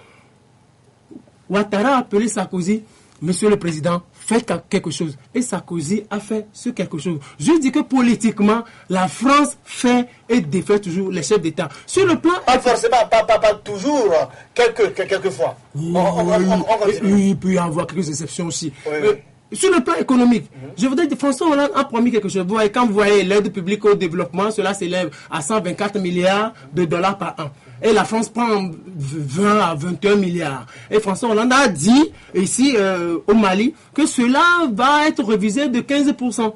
[SPEAKER 4] Ouattara a appelé Sarkozy, monsieur le président, faites quelque chose. Et Sarkozy a fait ce quelque chose. Je dis que politiquement, la France fait et défait toujours les chefs d'État. Sur le plan...
[SPEAKER 2] Pas forcément, pas toujours, quelques fois.
[SPEAKER 4] Il peut y avoir quelques exceptions aussi. Oui. Sur le plan économique, je voudrais dire, François Hollande a promis quelque chose. Quand vous voyez l'aide publique au développement, cela s'élève à 124 milliards de dollars par an. Et la France prend 20 à 21 milliards. Et François Hollande a dit, ici au Mali, que cela va être révisé de 15%.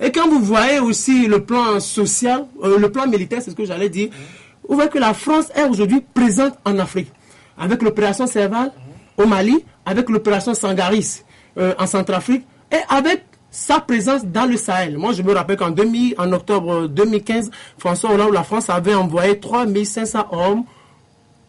[SPEAKER 4] Et quand vous voyez aussi le plan social, le plan militaire, c'est ce que j'allais dire, vous voyez que la France est aujourd'hui présente en Afrique. Avec l'opération Serval au Mali, avec l'opération Sangaris en Centrafrique, et avec sa présence dans le Sahel. Moi, je me rappelle qu'en octobre 2015, François Hollande, la France avait envoyé 3500 hommes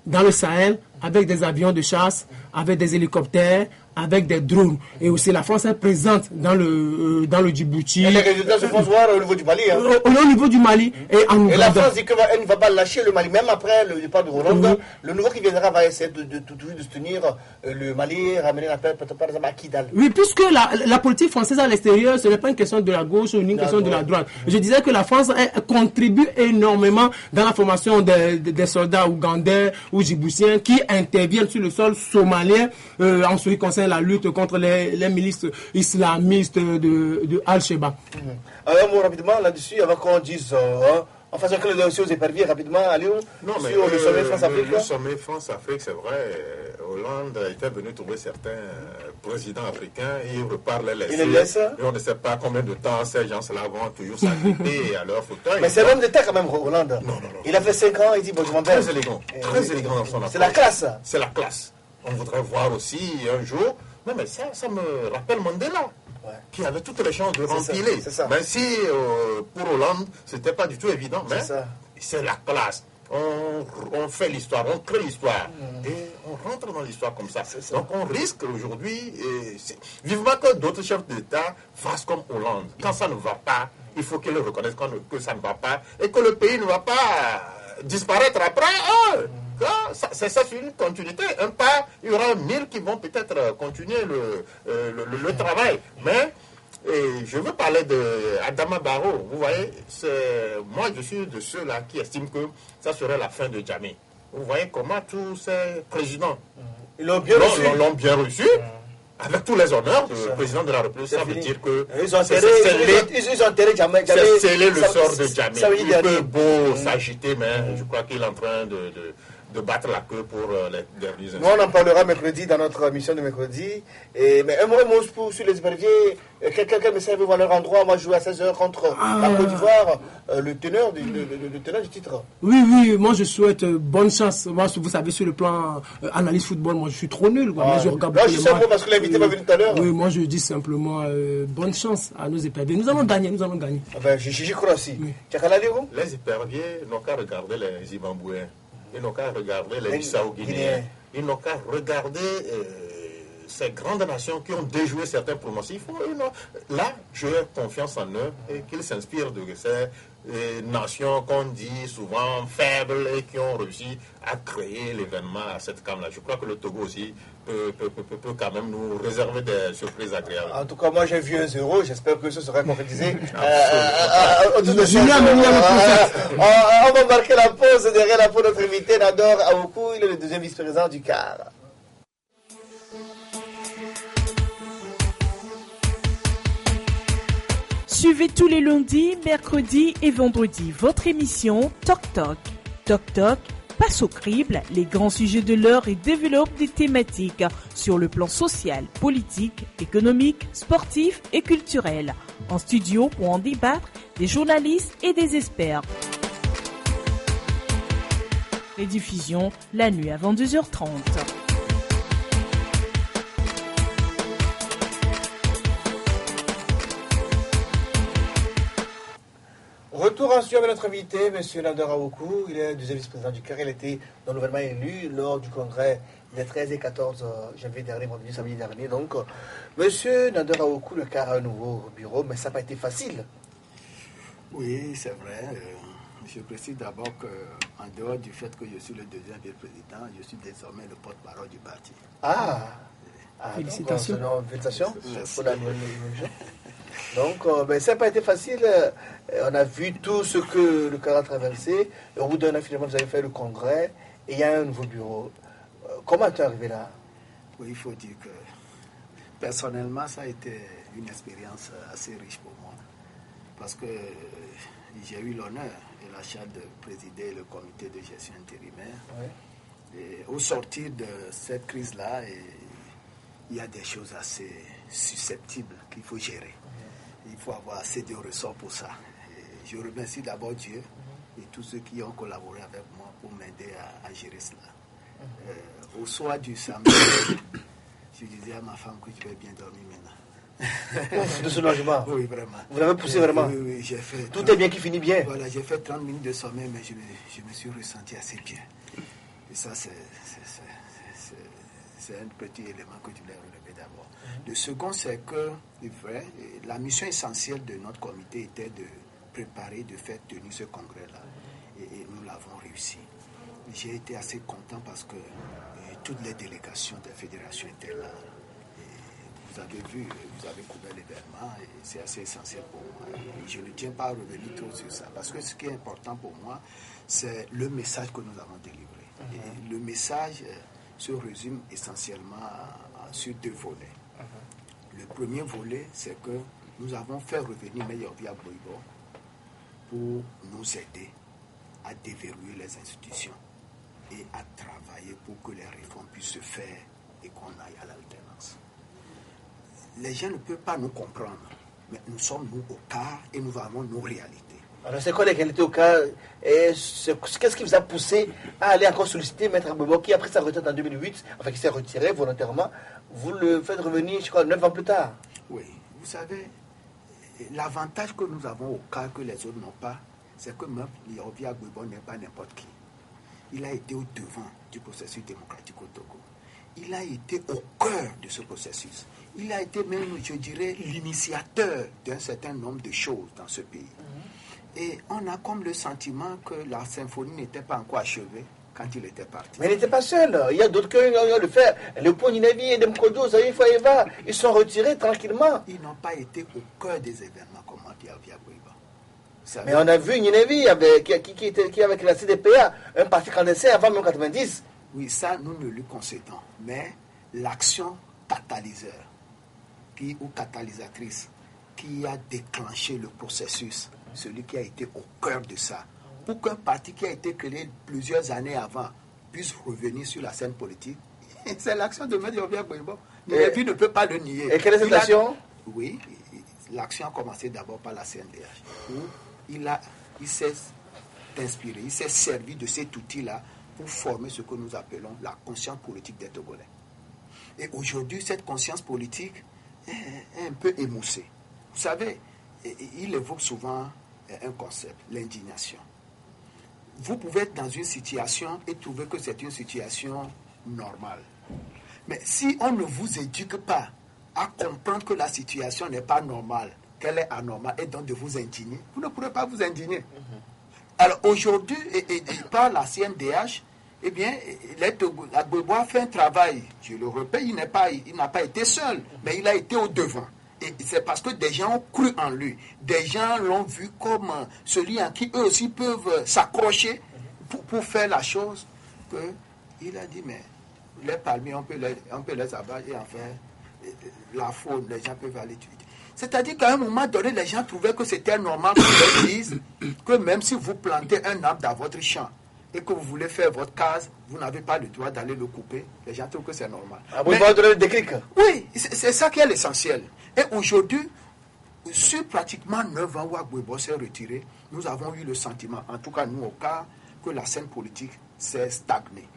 [SPEAKER 4] dans le Sahel avec des avions de chasse, avec des hélicoptères, avec des drones. Et aussi, la France est présente dans le Djibouti.
[SPEAKER 2] Et les résultats se font voir au niveau du Mali. Hein.
[SPEAKER 4] Au niveau du Mali. Et
[SPEAKER 2] la France dit qu'elle ne va pas lâcher le Mali. Même après le départ de Hollande, le nouveau qui viendra va essayer de se tenir le Mali, ramener la paix, par exemple, à Kidal.
[SPEAKER 4] Oui, puisque la politique française à l'extérieur, ce n'est pas une question de la gauche ou une question de la droite. Je disais que la France contribue énormément dans la formation des soldats ougandais ou djiboutiens qui interviennent sur le sol somalien en ce qui concerne la lutte contre les milices islamistes de Al-Shabaab.
[SPEAKER 2] Un mot rapidement là-dessus, avant qu'on dise, en faisant que les dossiers aux éperviers rapidement, allez sur le sommet France-Afrique.
[SPEAKER 3] Le sommet France-Afrique, c'est vrai, Hollande était venu trouver certains présidents africains et il repart les laisser. Et on ne sait pas combien de temps ces gens-là vont toujours s'agripper à leur fauteuil.
[SPEAKER 2] Mais c'est l'homme d'État quand même, Hollande. Non. Il a fait 5 ans, il dit, bon, je m'en vais.
[SPEAKER 3] Très élégant dans son approche.
[SPEAKER 2] C'est la classe.
[SPEAKER 3] C'est la classe. On voudrait voir aussi un jour, mais ça me rappelle Mandela, qui avait toutes les chances de rempiler. Même si pour Hollande, ce n'était pas du tout évident, mais c'est la classe. On fait l'histoire, on crée l'histoire, et on rentre dans l'histoire comme ça. Donc on risque aujourd'hui, vivement que d'autres chefs d'État fassent comme Hollande. Quand ça ne va pas, il faut qu'ils reconnaissent que ça ne va pas, et que le pays ne va pas disparaître après. C'est ça, c'est une continuité. Un pas, il y aura 1000 qui vont peut-être continuer le travail. Mais je veux parler d'Adama Barrow. Vous voyez, moi je suis de ceux-là qui estiment que ça serait la fin de Jammeh. Vous voyez comment tous ces présidents l'ont bien reçu. Avec tous les honneurs du président de la République, ça veut dire que
[SPEAKER 2] ils ont enterré Jammeh.
[SPEAKER 3] C'est scellé le sort de Jammeh. Il peut beau s'agiter, mais je crois qu'il est en train de battre la queue pour les derniers instants.
[SPEAKER 2] Nous, on en parlera mercredi dans notre émission de mercredi. Mais un mot sur les éperviers. Quelqu'un me serve à leur endroit. Moi, je joue à 16h contre la Côte d'Ivoire, le teneur du titre.
[SPEAKER 4] Oui, moi je souhaite bonne chance. Moi, vous savez, sur le plan analyse football, moi je suis trop nul. Moi, je regarde
[SPEAKER 2] là, je sais pas parce que l'invité m'a venu tout à l'heure.
[SPEAKER 4] Oui, moi je dis simplement bonne chance à nos éperviers. Nous allons gagner.
[SPEAKER 2] J'y crois aussi.
[SPEAKER 3] Les éperviers n'ont qu'à regarder les Zimbabwéens. Ils n'ont qu'à regarder les Bissau-Guinéens. Ils n'ont qu'à regarder ces grandes nations qui ont déjoué certains pronostics, là, j'ai confiance en eux et qu'ils s'inspirent de ces nations qu'on dit souvent faibles et qui ont réussi à créer l'événement à cette CAN-là. Je crois que le Togo aussi peut quand même nous réserver des surprises agréables.
[SPEAKER 2] En tout cas, moi j'ai vu 1-0, j'espère que ce sera concrétisé. On va marquer la pause derrière la pause. Notre invité Nador Awoukou, il est le deuxième vice-président du CAR.
[SPEAKER 1] Suivez tous les lundis, mercredis et vendredis votre émission Toc Toc. Toc Toc passe au crible les grands sujets de l'heure et développe des thématiques sur le plan social, politique, économique, sportif et culturel. En studio pour en débattre, des journalistes et des experts. Rediffusion la nuit avant 2h30.
[SPEAKER 2] Retour en studio avec notre invité, M. Nador Awoukou. Il est le deuxième vice-président du CAR. Il a été nouvellement élu lors du congrès des 13 et 14 janvier dernier, vendredi, samedi dernier. Donc, M. Nador Awoukou, le CAR a un nouveau bureau, mais ça n'a pas été facile.
[SPEAKER 5] Oui, c'est vrai. Je précise d'abord qu'en dehors du fait que je suis le deuxième vice-président, je suis désormais le porte-parole du parti.
[SPEAKER 4] Félicitations.
[SPEAKER 2] Donc, félicitations pour la nouvelle élection. Donc, ça n'a pas été facile. On a vu tout ce que le CAR a traversé. Et au bout d'un an, finalement, vous avez fait le congrès et il y a un nouveau bureau. Comment es-tu arrivé là?
[SPEAKER 5] Oui, il faut dire que personnellement, ça a été une expérience assez riche pour moi. Parce que j'ai eu l'honneur et la charge de présider le comité de gestion intérimaire.
[SPEAKER 2] Oui.
[SPEAKER 5] Et au sortir de cette crise-là, il y a des choses assez susceptibles qu'il faut gérer. Il faut avoir assez de ressorts pour ça. Et je remercie d'abord Dieu et tous ceux qui ont collaboré avec moi pour m'aider à gérer cela. Au soir du samedi, je disais à ma femme que je vais bien dormir maintenant.
[SPEAKER 2] De ce logement?
[SPEAKER 5] Oui, vraiment.
[SPEAKER 2] Vous l'avez poussé vraiment?
[SPEAKER 5] Oui, j'ai fait.
[SPEAKER 2] Tout est bien qui finit bien?
[SPEAKER 5] Voilà, j'ai fait 30 minutes de sommeil, mais je me suis ressenti assez bien. Et ça, c'est un petit élément que je voulais relever d'abord. Le second, c'est que, c'est vrai, la mission essentielle de notre comité était de préparer, de faire tenir ce congrès-là. Et nous l'avons réussi. J'ai été assez content parce que toutes les délégations des fédérations étaient là. Vous avez vu, vous avez couvert l'événement et c'est assez essentiel pour moi. Et je ne tiens pas à revenir trop sur ça parce que ce qui est important pour moi, c'est le message que nous avons délivré. Et le message se résume essentiellement sur deux volets. Le premier volet, c'est que nous avons fait revenir Meyorvia Boibo pour nous aider à déverrouiller les institutions et à travailler pour que les réformes puissent se faire et qu'on aille à l'alternance. Les gens ne peuvent pas nous comprendre, mais nous sommes nous au CAR et nous avons nos réalités.
[SPEAKER 2] Alors, c'est quoi les qualités au CAR? Qu'est-ce qui vous a poussé à aller encore solliciter Maître Bobo qui, après sa retraite en 2008, enfin qui s'est retiré volontairement, vous le faites revenir, je crois, 9 ans plus tard?
[SPEAKER 5] Oui, vous savez, l'avantage que nous avons au CAR que les autres n'ont pas, c'est que même Meyorvia Boibo n'est pas n'importe qui. Il a été au devant du processus démocratique au Togo. Il a été au cœur de ce processus. Il a été même, je dirais, l'initiateur d'un certain nombre de choses dans ce pays. Et on a comme le sentiment que la symphonie n'était pas encore achevée quand il était parti.
[SPEAKER 2] Mais il n'était pas seul. Il y a d'autres qui ont le faire. Le Pont Ninevi et Demkojo, Eva, ils sont retirés tranquillement.
[SPEAKER 5] Ils n'ont pas été au cœur des événements comme Meyorvia Boibo.
[SPEAKER 2] Mais on a vu Ninevi qui avait la CDPA, un parti clandestin avant même 90.
[SPEAKER 5] Oui, ça, nous ne lui concédons. Mais l'action catalyseur ou catalysatrice qui a déclenché le processus, celui qui a été au cœur de ça, pour qu'un parti qui a été créé plusieurs années avant puisse revenir sur la scène politique, c'est l'action de Meyorvia Boibo. Ninevi ne peut pas le nier.
[SPEAKER 2] Et quelle est cette action?
[SPEAKER 5] Oui, l'action a commencé d'abord par la CNDH, où il s'est inspiré, il s'est servi de cet outil-là pour former ce que nous appelons la conscience politique des Togolais. Et aujourd'hui, cette conscience politique est un peu émoussée. Vous savez, il évoque souvent un concept, l'indignation. Vous pouvez être dans une situation et trouver que c'est une situation normale. Mais si on ne vous éduque pas à comprendre que la situation n'est pas normale, qu'elle est anormale, et donc de vous indigner, vous ne pourrez pas vous indigner. Alors aujourd'hui, et par la CNDH, eh bien, Agbagbo a fait un travail, je le répète, il n'a pas été seul, mais il a été au devant. Et c'est parce que des gens ont cru en lui, des gens l'ont vu comme celui en qui eux aussi peuvent s'accrocher pour faire la chose, qu'il a dit, mais les palmiers, on peut les abattre et enfin, la faune, les gens peuvent aller tuer. C'est-à-dire qu'à un moment donné, les gens trouvaient que c'était normal qu'on leur dise que même si vous plantez un arbre dans votre champ et que vous voulez faire votre case, vous n'avez pas le droit d'aller le couper. Les gens trouvent que c'est normal.
[SPEAKER 2] Ah, vous avez donné le déclic.
[SPEAKER 5] Oui, c'est ça qui est l'essentiel. Et aujourd'hui, sur pratiquement 9 ans où Agbagbo s'est retiré, nous avons eu le sentiment, en tout cas nous au cas, que la scène politique s'est stagnée.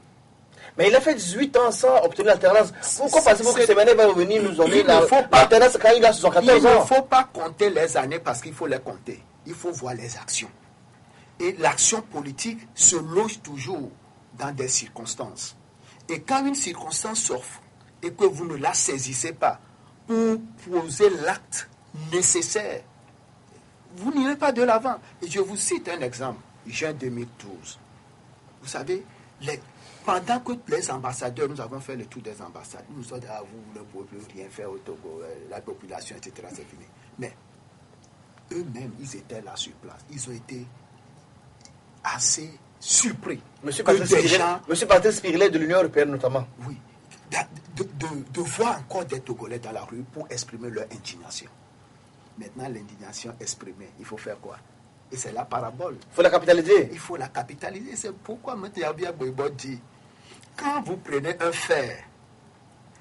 [SPEAKER 2] Mais il a fait 18 ans sans obtenir l'alternance. Pourquoi pensez-vous que Semene va venir nous donner l'alternance quand il a 74 ans?
[SPEAKER 5] Il ne faut pas compter les années parce qu'il faut les compter. Il faut voir les actions. Et l'action politique se loge toujours dans des circonstances. Et quand une circonstance s'offre et que vous ne la saisissez pas pour poser l'acte nécessaire, vous n'irez pas de l'avant. Et je vous cite un exemple. Juin 2012. Vous savez, pendant que les ambassadeurs, nous avons fait le tour des ambassades, nous nous sommes dit, vous ne pouvez plus rien faire au Togo, la population, etc., c'est fini. Mais eux-mêmes, ils étaient là sur place. Ils ont été assez surpris.
[SPEAKER 2] Monsieur Patrice Spirlet de l'Union européenne notamment.
[SPEAKER 5] Oui. De voir encore des Togolais dans la rue pour exprimer leur indignation. Maintenant, l'indignation exprimée, il faut faire quoi? Et c'est la parabole.
[SPEAKER 2] Il faut la capitaliser.
[SPEAKER 5] Il faut la capitaliser. C'est pourquoi M. Agbagbo dit, quand vous prenez un fer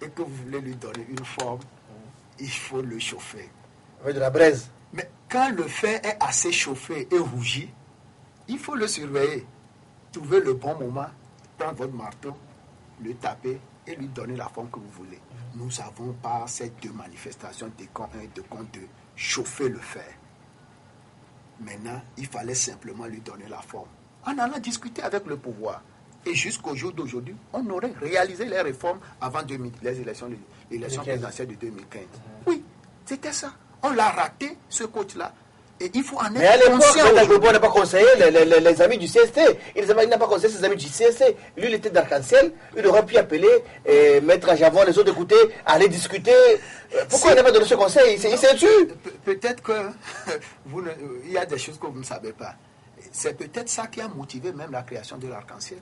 [SPEAKER 5] et que vous voulez lui donner une forme, il faut le chauffer.
[SPEAKER 2] Avec de la braise.
[SPEAKER 5] Mais quand le fer est assez chauffé et rougi, il faut le surveiller. Trouver le bon moment, prendre votre marteau, le taper et lui donner la forme que vous voulez. Nous avons par ces deux manifestations de camp 1 et de camp 2 chauffer le fer. Maintenant, il fallait simplement lui donner la forme. En allant discuter avec le pouvoir. Et jusqu'au jour d'aujourd'hui, on aurait réalisé les réformes avant les élections présidentielles de 2015. Oui, c'était ça. On l'a raté, ce coach-là. Et il faut en être conscient.
[SPEAKER 2] Mais à l'époque, Agbagbo n'a pas conseillé les amis du CST. Il n'a pas conseillé ses amis du CST. Lui, il était d'Arc-en-Ciel. Il aurait pu appeler, mettre à Javon, les autres écouter, aller discuter. Pourquoi il n'a pas donné ce conseil? Il s'est tué.
[SPEAKER 5] Peut-être que il y a des choses que vous ne savez pas. C'est peut-être ça qui a motivé même la création de l'Arc-en-Ciel.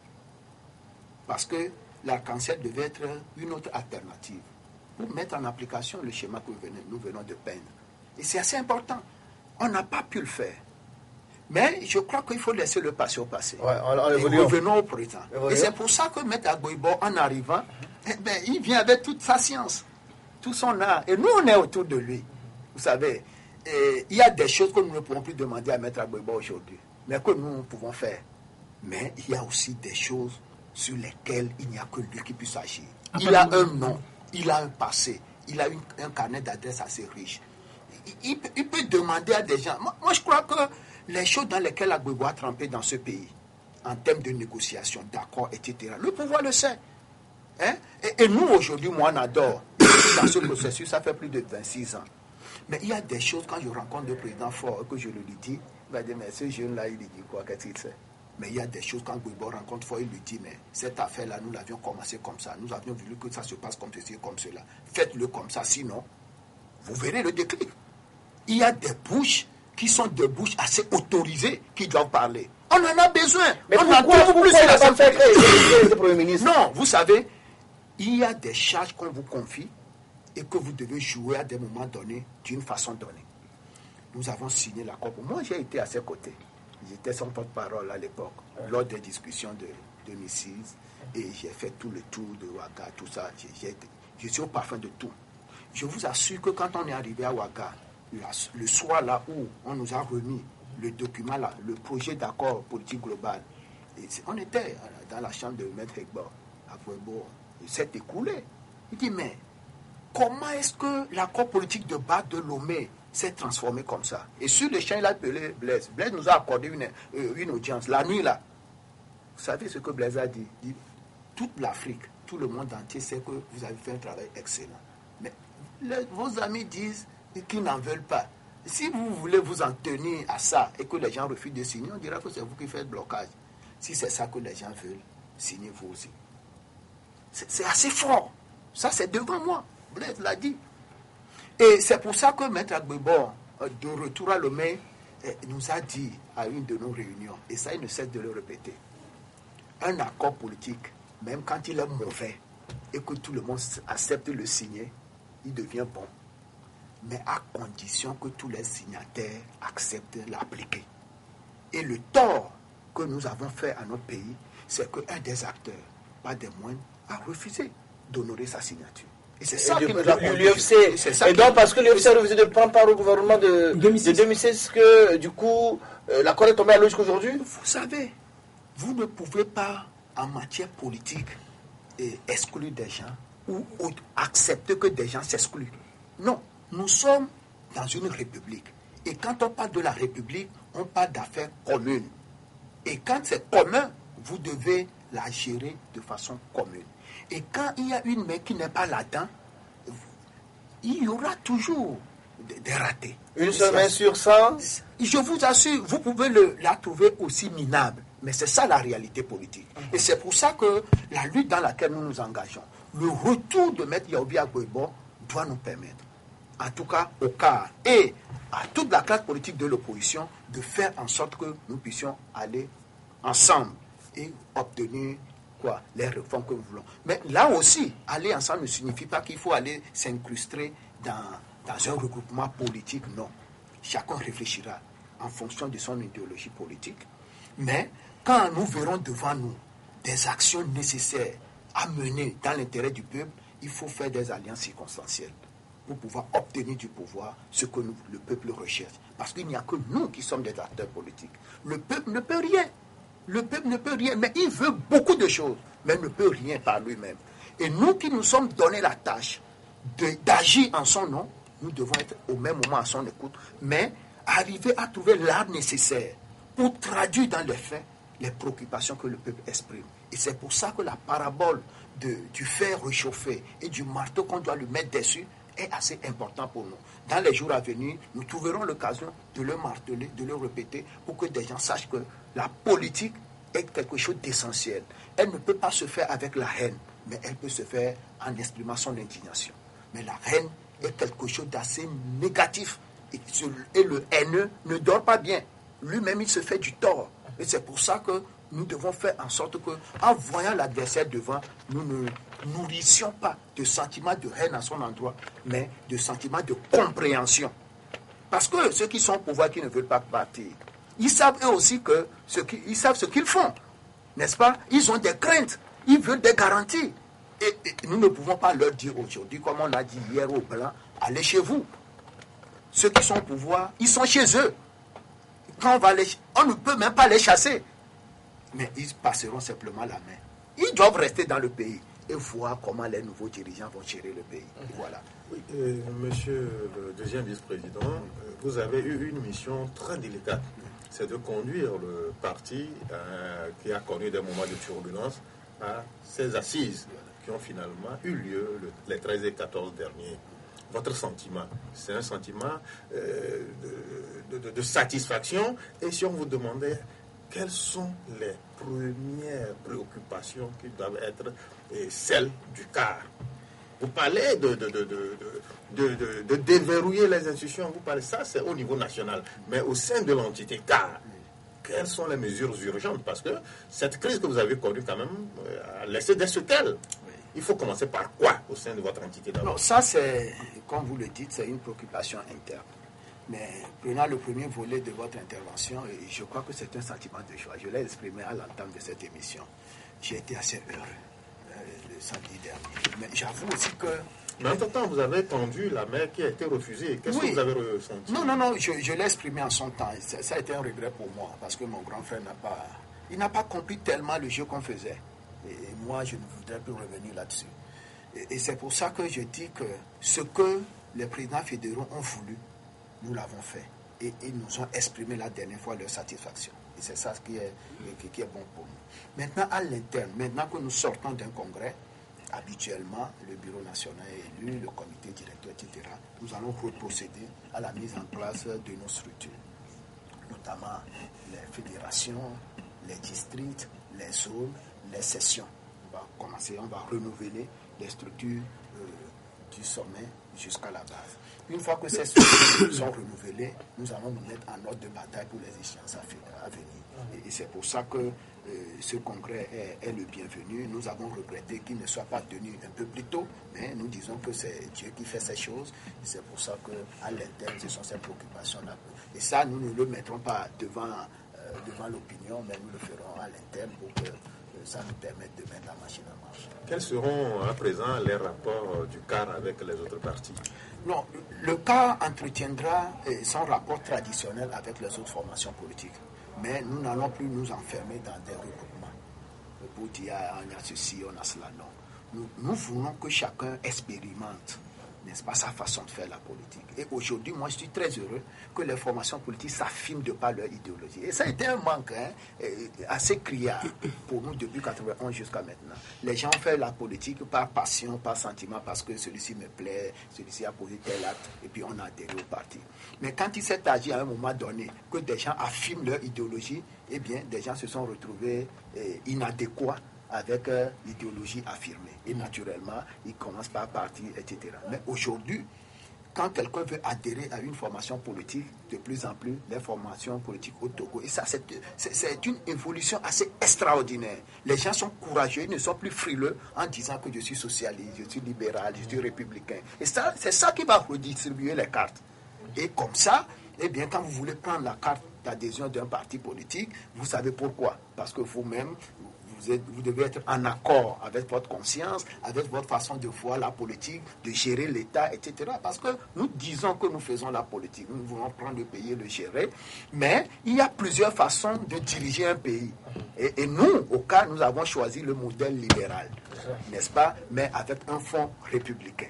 [SPEAKER 5] Parce que l'Arc-en-Ciel devait être une autre alternative pour mettre en application le schéma que nous venons de peindre. Et c'est assez important. On n'a pas pu le faire. Mais je crois qu'il faut laisser le passé au passé.
[SPEAKER 2] Ouais,
[SPEAKER 5] et revenons au présent. Et c'est pour ça que M. Agbagbo, en arrivant, il vient avec toute sa science, tout son art. Et nous, on est autour de lui. Vous savez, il y a des choses que nous ne pouvons plus demander à M. Agbagbo aujourd'hui, mais que nous pouvons faire. Mais il y a aussi des choses sur lesquelles il n'y a que lui qui puisse agir. Il a un nom, il a un passé, il a un carnet d'adresses assez riche. Il peut demander à des gens. Moi, je crois que les choses dans lesquelles Agbagbo a trempé dans ce pays, en termes de négociation, d'accords, etc., le pouvoir le sait. Hein? Et nous, aujourd'hui, moi, on adore. Dans ce processus, ça fait plus de 26 ans. Mais il y a des choses, quand je rencontre le président Fort, que je lui dis, il va dire, mais ce jeune-là, il dit quoi, qu'est-ce qu'il sait? Mais il y a des choses, quand Agbagbo rencontre Fort, il lui dit, mais cette affaire-là, nous l'avions commencé comme ça. Nous avions voulu que ça se passe comme ceci, comme cela. Faites-le comme ça, sinon, vous verrez le déclic. Il y a des bouches qui sont des bouches assez autorisées qui doivent parler. On en a besoin.
[SPEAKER 2] Mais
[SPEAKER 5] on
[SPEAKER 2] pourquoi il n'a pas fait le Premier ministre?
[SPEAKER 5] Non, vous savez, il y a des charges qu'on vous confie et que vous devez jouer à des moments donnés, d'une façon donnée. Nous avons signé l'accord. Moi, j'ai été à ses côtés. J'étais son porte-parole à l'époque, lors des discussions de 2006. Et j'ai fait tout le tour de Ouaga, tout ça. Je suis au parfum de tout. Je vous assure que quand on est arrivé à Ouaga, le soir là où on nous a remis le document là, le projet d'accord politique global, on était dans la chambre de Maître Hegbo, Agbagbo, il s'est écoulé. Il dit, mais comment est-ce que l'accord politique de Bas de Lomé s'est transformé comme ça? Et sur le champ, il a appelé Blaise. Blaise nous a accordé une audience, la nuit là. Vous savez ce que Blaise a dit? Il dit, toute l'Afrique, tout le monde entier sait que vous avez fait un travail excellent. Mais vos amis disent qu'ils n'en veulent pas. Si vous voulez vous en tenir à ça et que les gens refusent de signer, on dira que c'est vous qui faites blocage. Si c'est ça que les gens veulent, signez vous aussi. C'est assez fort. Ça, c'est devant moi. Blaise l'a dit. Et c'est pour ça que Maître Agbebo, de retour à Lomé, nous a dit à une de nos réunions, et ça, il ne cesse de le répéter, un accord politique, même quand il est mauvais, et que tout le monde accepte de le signer, il devient bon. Mais à condition que tous les signataires acceptent de l'appliquer. Et le tort que nous avons fait à notre pays, c'est qu'un des acteurs, pas des moindres, a refusé d'honorer sa signature. Et c'est ça qui nous a
[SPEAKER 2] l'UFC. Et donc, parce que l'UFC a refusé de prendre part au gouvernement de 2016, que du coup, l'accord est tombé à l'eau jusqu'aujourd'hui.
[SPEAKER 5] Vous savez, vous ne pouvez pas, en matière politique, exclure des gens ou accepter que des gens s'excluent. Non, nous sommes dans une république. Et quand on parle de la république, on parle d'affaires communes. Et quand c'est commun, vous devez la gérer de façon commune. Et quand il y a une main qui n'est pas là-dedans, il y aura toujours des ratés.
[SPEAKER 2] Une seule main sur 100.
[SPEAKER 5] Je vous assure, vous pouvez la trouver aussi minable. Mais c'est ça la réalité politique. Et c'est pour ça que la lutte dans laquelle nous nous engageons, le retour de Maître Yaobi Agbebo doit nous permettre, en tout cas au CAR et à toute la classe politique de l'opposition, de faire en sorte que nous puissions aller ensemble et obtenir les réformes que nous voulons. Mais là aussi, aller ensemble ne signifie pas qu'il faut aller s'incruster dans un regroupement politique, non. Chacun réfléchira en fonction de son idéologie politique. Mais quand nous verrons devant nous des actions nécessaires à mener dans l'intérêt du peuple, il faut faire des alliances circonstancielles pour pouvoir obtenir du pouvoir ce que le peuple recherche. Parce qu'il n'y a que nous qui sommes des acteurs politiques. Le peuple ne peut rien. Le peuple ne peut rien, mais il veut beaucoup de choses, mais ne peut rien par lui-même. Et nous qui nous sommes donné la tâche d'agir en son nom, nous devons être au même moment à son écoute, mais arriver à trouver l'art nécessaire pour traduire dans les faits les préoccupations que le peuple exprime. Et c'est pour ça que la parabole du fer réchauffé et du marteau qu'on doit lui mettre dessus est assez important pour nous. Dans les jours à venir, nous trouverons l'occasion de le marteler, de le répéter, pour que des gens sachent que la politique est quelque chose d'essentiel. Elle ne peut pas se faire avec la haine, mais elle peut se faire en exprimant son indignation. Mais la haine est quelque chose d'assez négatif. Et le haineux ne dort pas bien. Lui-même, il se fait du tort. Et c'est pour ça que nous devons faire en sorte que, en voyant l'adversaire devant, nous ne nourrissions pas de sentiments de haine à son endroit, mais de sentiments de compréhension. Parce que ceux qui sont au pouvoir, qui ne veulent pas partir, ils savent eux aussi ils savent ce qu'ils font, n'est-ce pas? Ils ont des craintes, ils veulent des garanties. Et nous ne pouvons pas leur dire aujourd'hui, comme on l'a dit hier aux Blancs, allez chez vous. Ceux qui sont au pouvoir, ils sont chez eux. Quand on ne peut même pas les chasser. Mais ils passeront simplement la main. Ils doivent rester dans le pays et voir comment les nouveaux dirigeants vont gérer le pays. Voilà.
[SPEAKER 3] Oui, monsieur le deuxième vice-président, vous avez eu une mission très délicate. C'est de conduire le parti qui a connu des moments de turbulence à ces assises qui ont finalement eu lieu les 13 et 14 derniers. Votre sentiment, c'est un sentiment de satisfaction. Et si on vous demandait quelles sont les premières préoccupations qui doivent être celles du CAR? Vous parlez de déverrouiller les institutions, vous parlez ça, c'est au niveau national. Mais au sein de l'entité CAR, quelles sont les mesures urgentes? Parce que cette crise que vous avez connue quand même a laissé des séquelles. Il faut commencer par quoi au sein de votre entité d'abord?
[SPEAKER 5] Non, ça c'est, comme vous le dites, c'est une préoccupation interne. Mais prenant le premier volet de votre intervention, et je crois que c'est un sentiment de joie. Je l'ai exprimé à l'entame de cette émission. J'ai été assez heureux le samedi dernier. Mais j'avoue aussi que...
[SPEAKER 3] Mais en tout temps, vous avez tendu la main qui a été refusée. Qu'est-ce que vous avez ressenti?
[SPEAKER 5] Non, je l'ai exprimé en son temps. Ça a été un regret pour moi, parce que mon grand frère n'a pas compris tellement le jeu qu'on faisait. Et moi, je ne voudrais plus revenir là-dessus. Et c'est pour ça que je dis que ce que les présidents fédéraux ont voulu, nous l'avons fait. Et ils nous ont exprimé la dernière fois leur satisfaction. Et c'est ça qui est bon pour nous. Maintenant, à l'interne, maintenant que nous sortons d'un congrès, habituellement, le bureau national est élu, le comité directeur, etc. Nous allons reprocéder à la mise en place de nos structures, notamment les fédérations, les districts, les zones, les sessions. On va renouveler les structures du sommet jusqu'à la base. Une fois que ces structures sont renouvelées, nous allons nous mettre en ordre de bataille pour les échéances à venir. Et c'est pour ça que ce congrès est le bienvenu. Nous avons regretté qu'il ne soit pas tenu un peu plus tôt, mais nous disons que c'est Dieu qui fait ces choses. Et c'est pour ça qu'à l'interne, ce sont ces préoccupations-là. Et ça, nous ne le mettrons pas devant l'opinion, mais nous le ferons à l'interne pour que ça nous permette de mettre la machine en marche.
[SPEAKER 3] Quels seront à présent les rapports du CAR avec les autres partis?
[SPEAKER 5] Non, le CAR entretiendra son rapport traditionnel avec les autres formations politiques. Mais nous n'allons plus nous enfermer dans des regroupements pour dire on a ceci, on a cela. Non. Nous voulons que chacun expérimente, n'est-ce pas, sa façon de faire la politique. Et aujourd'hui, moi, je suis très heureux que les formations politiques s'affirment de par leur idéologie. Et ça a été un manque assez criard pour nous depuis 1991 jusqu'à maintenant. Les gens ont fait la politique par passion, par sentiment, parce que celui-ci me plaît, celui-ci a posé tel acte, et puis on a adhéré au parti. Mais quand il s'est agi à un moment donné que des gens affirment leur idéologie, eh bien, des gens se sont retrouvés inadéquats avec l'idéologie affirmée. Et naturellement, ils commencent par partir, etc. Mais aujourd'hui, quand quelqu'un veut adhérer à une formation politique, de plus en plus, les formations politiques au Togo, et ça, c'est une évolution assez extraordinaire. Les gens sont courageux, ils ne sont plus frileux en disant que je suis socialiste, je suis libéral, je suis républicain. Et ça, c'est ça qui va redistribuer les cartes. Et comme ça, eh bien, quand vous voulez prendre la carte d'adhésion d'un parti politique, vous savez pourquoi. Parce que vous-même, vous devez être en accord avec votre conscience, avec votre façon de voir la politique, de gérer l'État, etc. Parce que nous disons que nous faisons la politique, nous voulons prendre le pays et le gérer, mais il y a plusieurs façons de diriger un pays. Et nous, au cas, nous avons choisi le modèle libéral, n'est-ce pas, mais avec un fond républicain,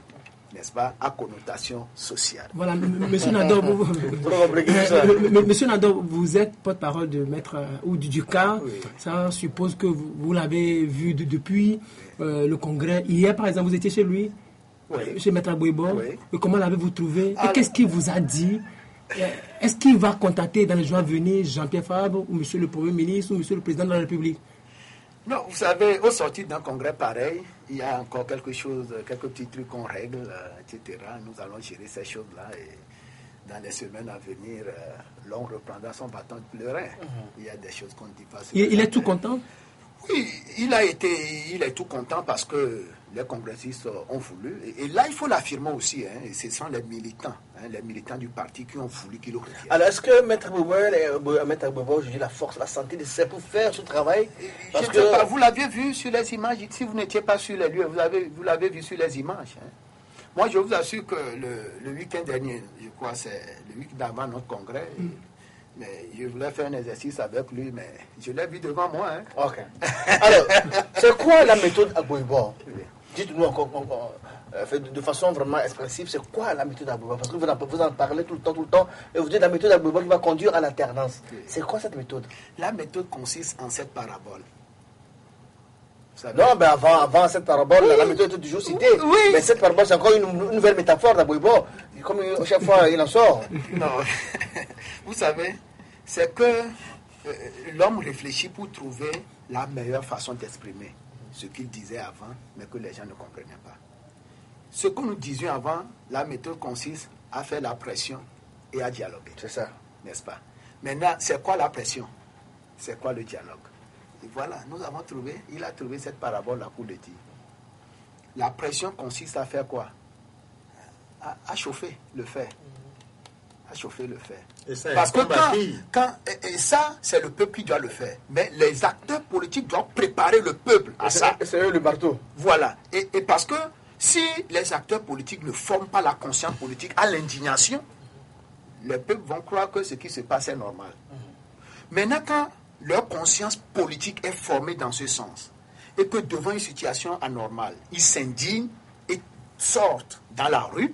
[SPEAKER 5] n'est-ce pas, à connotation sociale.
[SPEAKER 4] Voilà, monsieur Nador, monsieur Nador, vous êtes porte-parole de maître ou du CAR. Oui. Ça suppose que vous l'avez vu depuis le congrès. Hier, par exemple, vous étiez chez lui, oui. Chez maître Agbouebo. Oui. Et comment l'avez-vous trouvé? Et qu'est-ce qu'il vous a dit? Est-ce qu'il va contacter dans les jours à venir Jean-Pierre Fabre ou monsieur le Premier ministre ou monsieur le Président de la République?
[SPEAKER 5] Non, vous savez, au sortir d'un congrès pareil, il y a encore quelques petits trucs qu'on règle, etc. Nous allons gérer ces choses-là et dans les semaines à venir, l'on reprendra son bâton de pèlerin. Il y a des choses qu'on ne dit pas.
[SPEAKER 4] Il est tout content?
[SPEAKER 5] Oui, il est tout content parce que les congressistes ont voulu. Et là, il faut l'affirmer aussi. Et ce sont les militants du parti qui ont voulu qu'il le retire.
[SPEAKER 2] Alors, est-ce que Maître Agbouebo, j'ai la force, la santé nécessaire pour faire ce travail?
[SPEAKER 5] Parce que pas, vous l'aviez vu sur les images. Si vous n'étiez pas sur les lieux, vous l'avez vu sur les images. Moi, je vous assure que le week-end dernier, je crois, c'est le week-end avant notre congrès. Mais je voulais faire un exercice avec lui, mais je l'ai vu devant moi.
[SPEAKER 2] Ok. Alors, c'est quoi la méthode Agbouebo? Dites-nous encore, de façon vraiment expressive, c'est quoi la méthode Agbouebo? Parce que vous en parlez tout le temps, et vous dites la méthode Agbouebo qui va conduire à l'alternance. C'est quoi cette méthode?
[SPEAKER 5] La méthode consiste en cette parabole.
[SPEAKER 2] Non, mais avant cette parabole, la méthode était toujours citée. Oui. Mais cette parabole, c'est encore une nouvelle métaphore d'Agbouebo. Comme chaque fois, il en sort.
[SPEAKER 5] Non. Vous savez, c'est que l'homme réfléchit pour trouver la meilleure façon d'exprimer ce qu'il disait avant, mais que les gens ne comprenaient pas. Ce que nous disions avant, la méthode consiste à faire la pression et à dialoguer.
[SPEAKER 2] C'est ça.
[SPEAKER 5] N'est-ce pas? Maintenant, c'est quoi la pression? C'est quoi le dialogue? Et voilà, il a trouvé cette parabole-là pour le dire. La pression consiste à faire quoi? À chauffer le fer. À chauffer le fer.
[SPEAKER 3] Et ça,
[SPEAKER 5] parce que et ça, c'est le peuple qui doit le faire. Mais les acteurs politiques doivent préparer le peuple à ça.
[SPEAKER 2] C'est eux le marteau.
[SPEAKER 5] Voilà. Et parce que si les acteurs politiques ne forment pas la conscience politique à l'indignation, les peuples vont croire que ce qui se passe est normal. Maintenant, quand leur conscience politique est formée dans ce sens, et que devant une situation anormale, ils s'indignent et sortent dans la rue,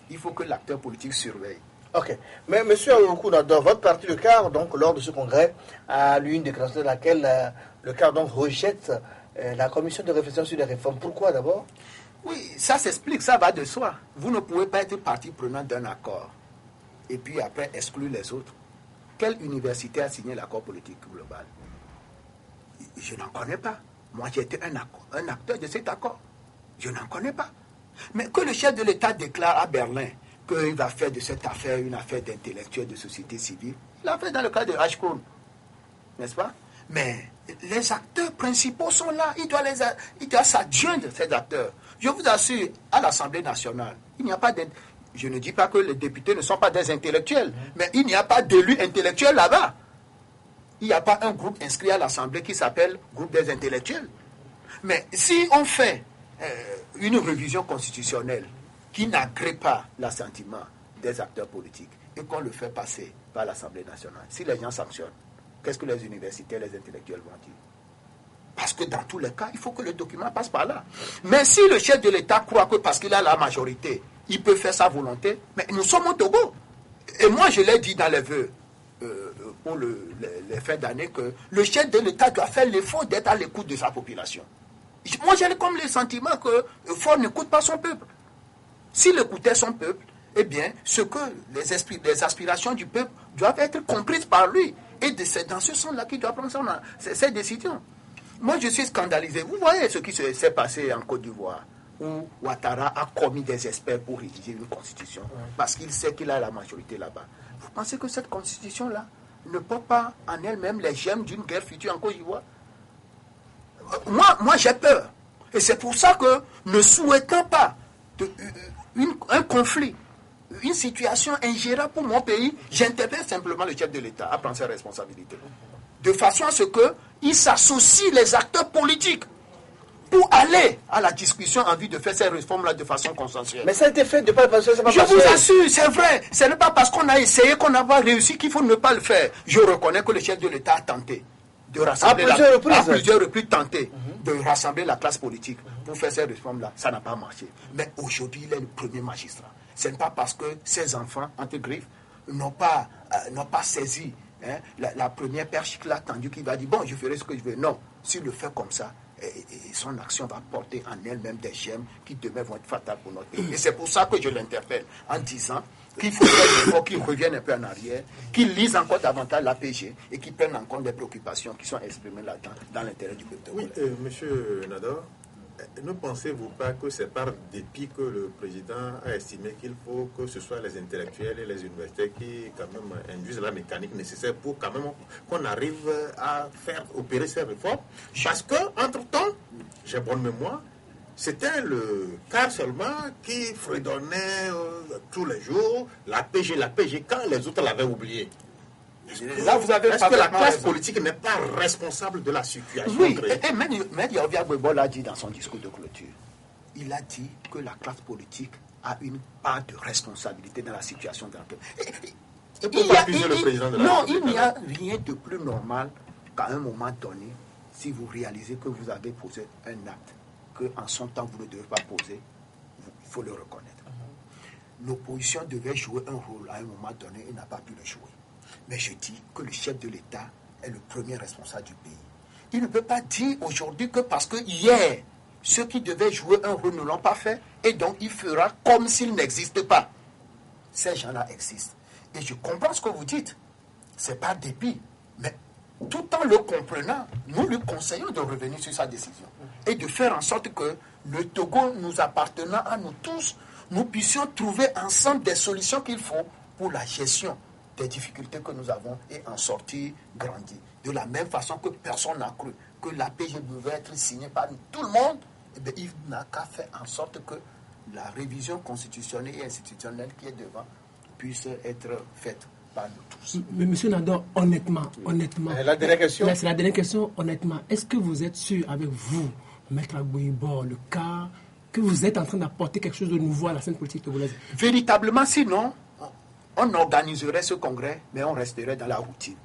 [SPEAKER 5] il faut que l'acteur politique surveille.
[SPEAKER 2] Ok. Mais M. Aoukou, dans votre parti, le CAR, donc, lors de ce congrès, a lu une déclaration dans laquelle le CAR donc, rejette la commission de réflexion sur les réformes. Pourquoi d'abord?
[SPEAKER 5] Oui, ça s'explique, ça va de soi. Vous ne pouvez pas être partie prenante d'un accord et puis après exclure les autres. Quelle université a signé l'accord politique global? Je n'en connais pas. Moi, j'étais un acteur de cet accord. Je n'en connais pas. Mais que le chef de l'État déclare à Berlin qu'il va faire de cette affaire une affaire d'intellectuels de société civile, il l'a fait dans le cas de Ashkroun, n'est-ce pas? Mais les acteurs principaux sont là. Il doit s'adjoindre ces acteurs. Je vous assure, à l'Assemblée nationale, il n'y a pas je ne dis pas que les députés ne sont pas des intellectuels, mais il n'y a pas d'élus intellectuels là-bas. Il n'y a pas un groupe inscrit à l'Assemblée qui s'appelle groupe des intellectuels. Mais si on fait une révision constitutionnelle qui n'agrée pas l'assentiment des acteurs politiques et qu'on le fait passer par l'Assemblée nationale, si les gens sanctionnent, qu'est-ce que les universités, les intellectuels vont dire? Parce que dans tous les cas, il faut que le document passe par là. Mais si le chef de l'État croit que parce qu'il a la majorité, il peut faire sa volonté, mais nous sommes au Togo. Et moi, je l'ai dit dans les vœux pour les fins d'année que le chef de l'État doit faire l'effort d'être à l'écoute de sa population. Moi, j'ai comme le sentiment que Faure n'écoute pas son peuple. S'il écoutait son peuple, eh bien, ce que les aspirations du peuple doivent être comprises par lui. Et c'est dans ce sens-là qu'il doit prendre ses décisions. Moi, je suis scandalisé. Vous voyez ce qui s'est passé en Côte d'Ivoire, où Ouattara a commis des experts pour rédiger une constitution, parce qu'il sait qu'il a la majorité là-bas. Vous pensez que cette constitution-là ne porte pas en elle-même les germes d'une guerre future en Côte d'Ivoire? Moi, j'ai peur. Et c'est pour ça que, ne souhaitant pas un conflit, une situation ingérable pour mon pays, j'interpelle simplement le chef de l'État à prendre ses responsabilités. De façon à ce qu'il s'associe les acteurs politiques pour aller à la discussion en vue de faire ces réformes-là de façon consensuelle.
[SPEAKER 2] Mais ça a été fait de pas passer.
[SPEAKER 5] Je vous assure, c'est vrai. Ce n'est pas parce qu'on a essayé qu'on n'a pas réussi qu'il faut ne pas le faire. Je reconnais que le chef de l'État a tenté de rassembler à plusieurs reprises tenté de rassembler la classe politique pour faire ces réformes-là. Ça n'a pas marché. Mais aujourd'hui, il est le premier magistrat. Ce n'est pas parce que ses enfants, entre griffes, n'ont pas saisi la première perche qu'il a tendue, qu'il va dire, bon, je ferai ce que je veux. Non, s'il le fait comme ça, et son action va porter en elle-même des gemmes qui demain vont être fatales pour notre pays. Et c'est pour ça que je l'interpelle en disant qu'il faut qu'il revienne un peu en arrière, qu'il lise encore davantage l'APG et qu'il prenne en compte les préoccupations qui sont exprimées là-dedans dans l'intérêt du peuple.
[SPEAKER 3] Oui, monsieur Nador, ne pensez-vous pas que c'est par dépit que le président a estimé qu'il faut que ce soit les intellectuels et les universités qui quand même induisent la mécanique nécessaire pour quand même qu'on arrive à faire opérer ces réformes? Parce que, entre-temps, j'ai bonne mémoire, c'était le cas seulement qui fredonnait tous les jours l'APG, quand les autres l'avaient oublié.
[SPEAKER 5] Là, vous avez
[SPEAKER 3] Est-ce que la classe politique n'est pas responsable de la situation?
[SPEAKER 5] Oui, et M. Yovia Gbebo l'a dit dans son discours de clôture. Il a dit que la classe politique a une part de responsabilité dans la situation dans laquelle...
[SPEAKER 3] Et pourquoi accuser le président de la République?
[SPEAKER 5] Non, il n'y a rien de plus normal qu'à un moment donné, si vous réalisez que vous avez posé un acte, qu'en son temps vous ne devez pas poser, il faut le reconnaître. L'opposition devait jouer un rôle à un moment donné et n'a pas pu le jouer. Mais je dis que le chef de l'État est le premier responsable du pays. Il ne peut pas dire aujourd'hui que parce que hier, ceux qui devaient jouer un rôle ne l'ont pas fait, et donc il fera comme s'il n'existe pas. Ces gens-là existent. Et je comprends ce que vous dites. C'est pas dépit. Mais tout en le comprenant, nous lui conseillons de revenir sur sa décision. Et de faire en sorte que le Togo nous appartenant à nous tous, nous puissions trouver ensemble des solutions qu'il faut pour la gestion des difficultés que nous avons et en sortir grandi. De la même façon que personne n'a cru que l'APG devait être signé par tout le monde, eh bien, il n'a qu'à faire en sorte que la révision constitutionnelle et institutionnelle qui est devant puisse être faite par nous tous.
[SPEAKER 4] Mais monsieur Nador, honnêtement,
[SPEAKER 2] la dernière question.
[SPEAKER 4] C'est la dernière question, honnêtement. Est-ce que vous êtes sûr avec vous, Maître Agbouibor, le cas, que vous êtes en train d'apporter quelque chose de nouveau à la scène politique togolaise?
[SPEAKER 5] Véritablement, sinon, on organiserait ce congrès, mais on resterait dans la routine.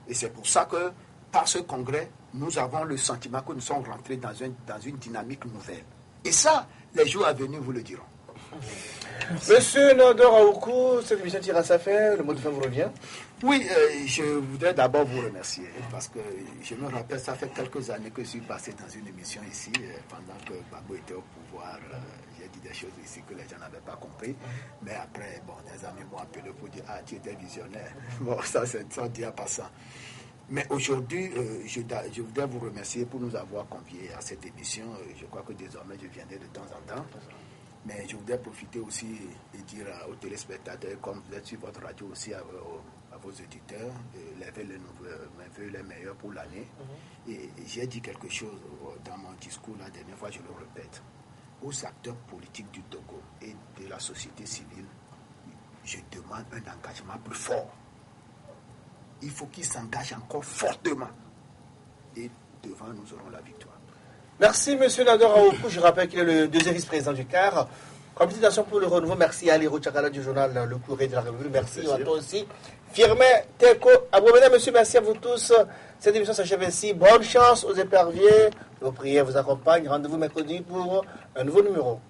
[SPEAKER 5] Et c'est pour ça que, par ce congrès, nous avons le sentiment que nous sommes rentrés dans une dynamique nouvelle. Et ça, les jours à venir vous le diront.
[SPEAKER 2] Monsieur Nandor Aoukou, cette émission tire à sa fin, le mot de fin vous revient.
[SPEAKER 5] Oui, je voudrais d'abord vous remercier parce que je me rappelle, ça fait quelques années que je suis passé dans une émission ici pendant que Gbagbo était au pouvoir. J'ai dit des choses ici que les gens n'avaient pas compris. Mais après, bon, des amis m'ont appelé pour dire ah, tu étais visionnaire. Bon, ça c'est ça dit en passant. Mais aujourd'hui, je voudrais vous remercier pour nous avoir conviés à cette émission. Je crois que désormais, je viendrai de temps en temps. Mais je voudrais profiter aussi et dire aux téléspectateurs, comme vous êtes sur votre radio aussi, à vos auditeurs, lever mes vœux les meilleurs pour l'année. Et j'ai dit quelque chose dans mon discours la dernière fois, je le répète. Aux acteurs politiques du Togo et de la société civile, je demande un engagement plus fort. Il faut qu'ils s'engagent encore fortement. Et devant, nous aurons la victoire.
[SPEAKER 2] Merci, M. Nandor Aoukou. Je rappelle qu'il est le deuxième vice-président du CAR. Comité d'action pour le renouveau. Merci à Aliro Tchakala du journal Le Courrier de la République. Merci à toi aussi. Firmin Teko Abouamena, monsieur, merci à vous tous. Cette émission s'achève ainsi. Bonne chance aux éperviers. Vos prières vous accompagnent. Rendez-vous mercredi pour un nouveau numéro.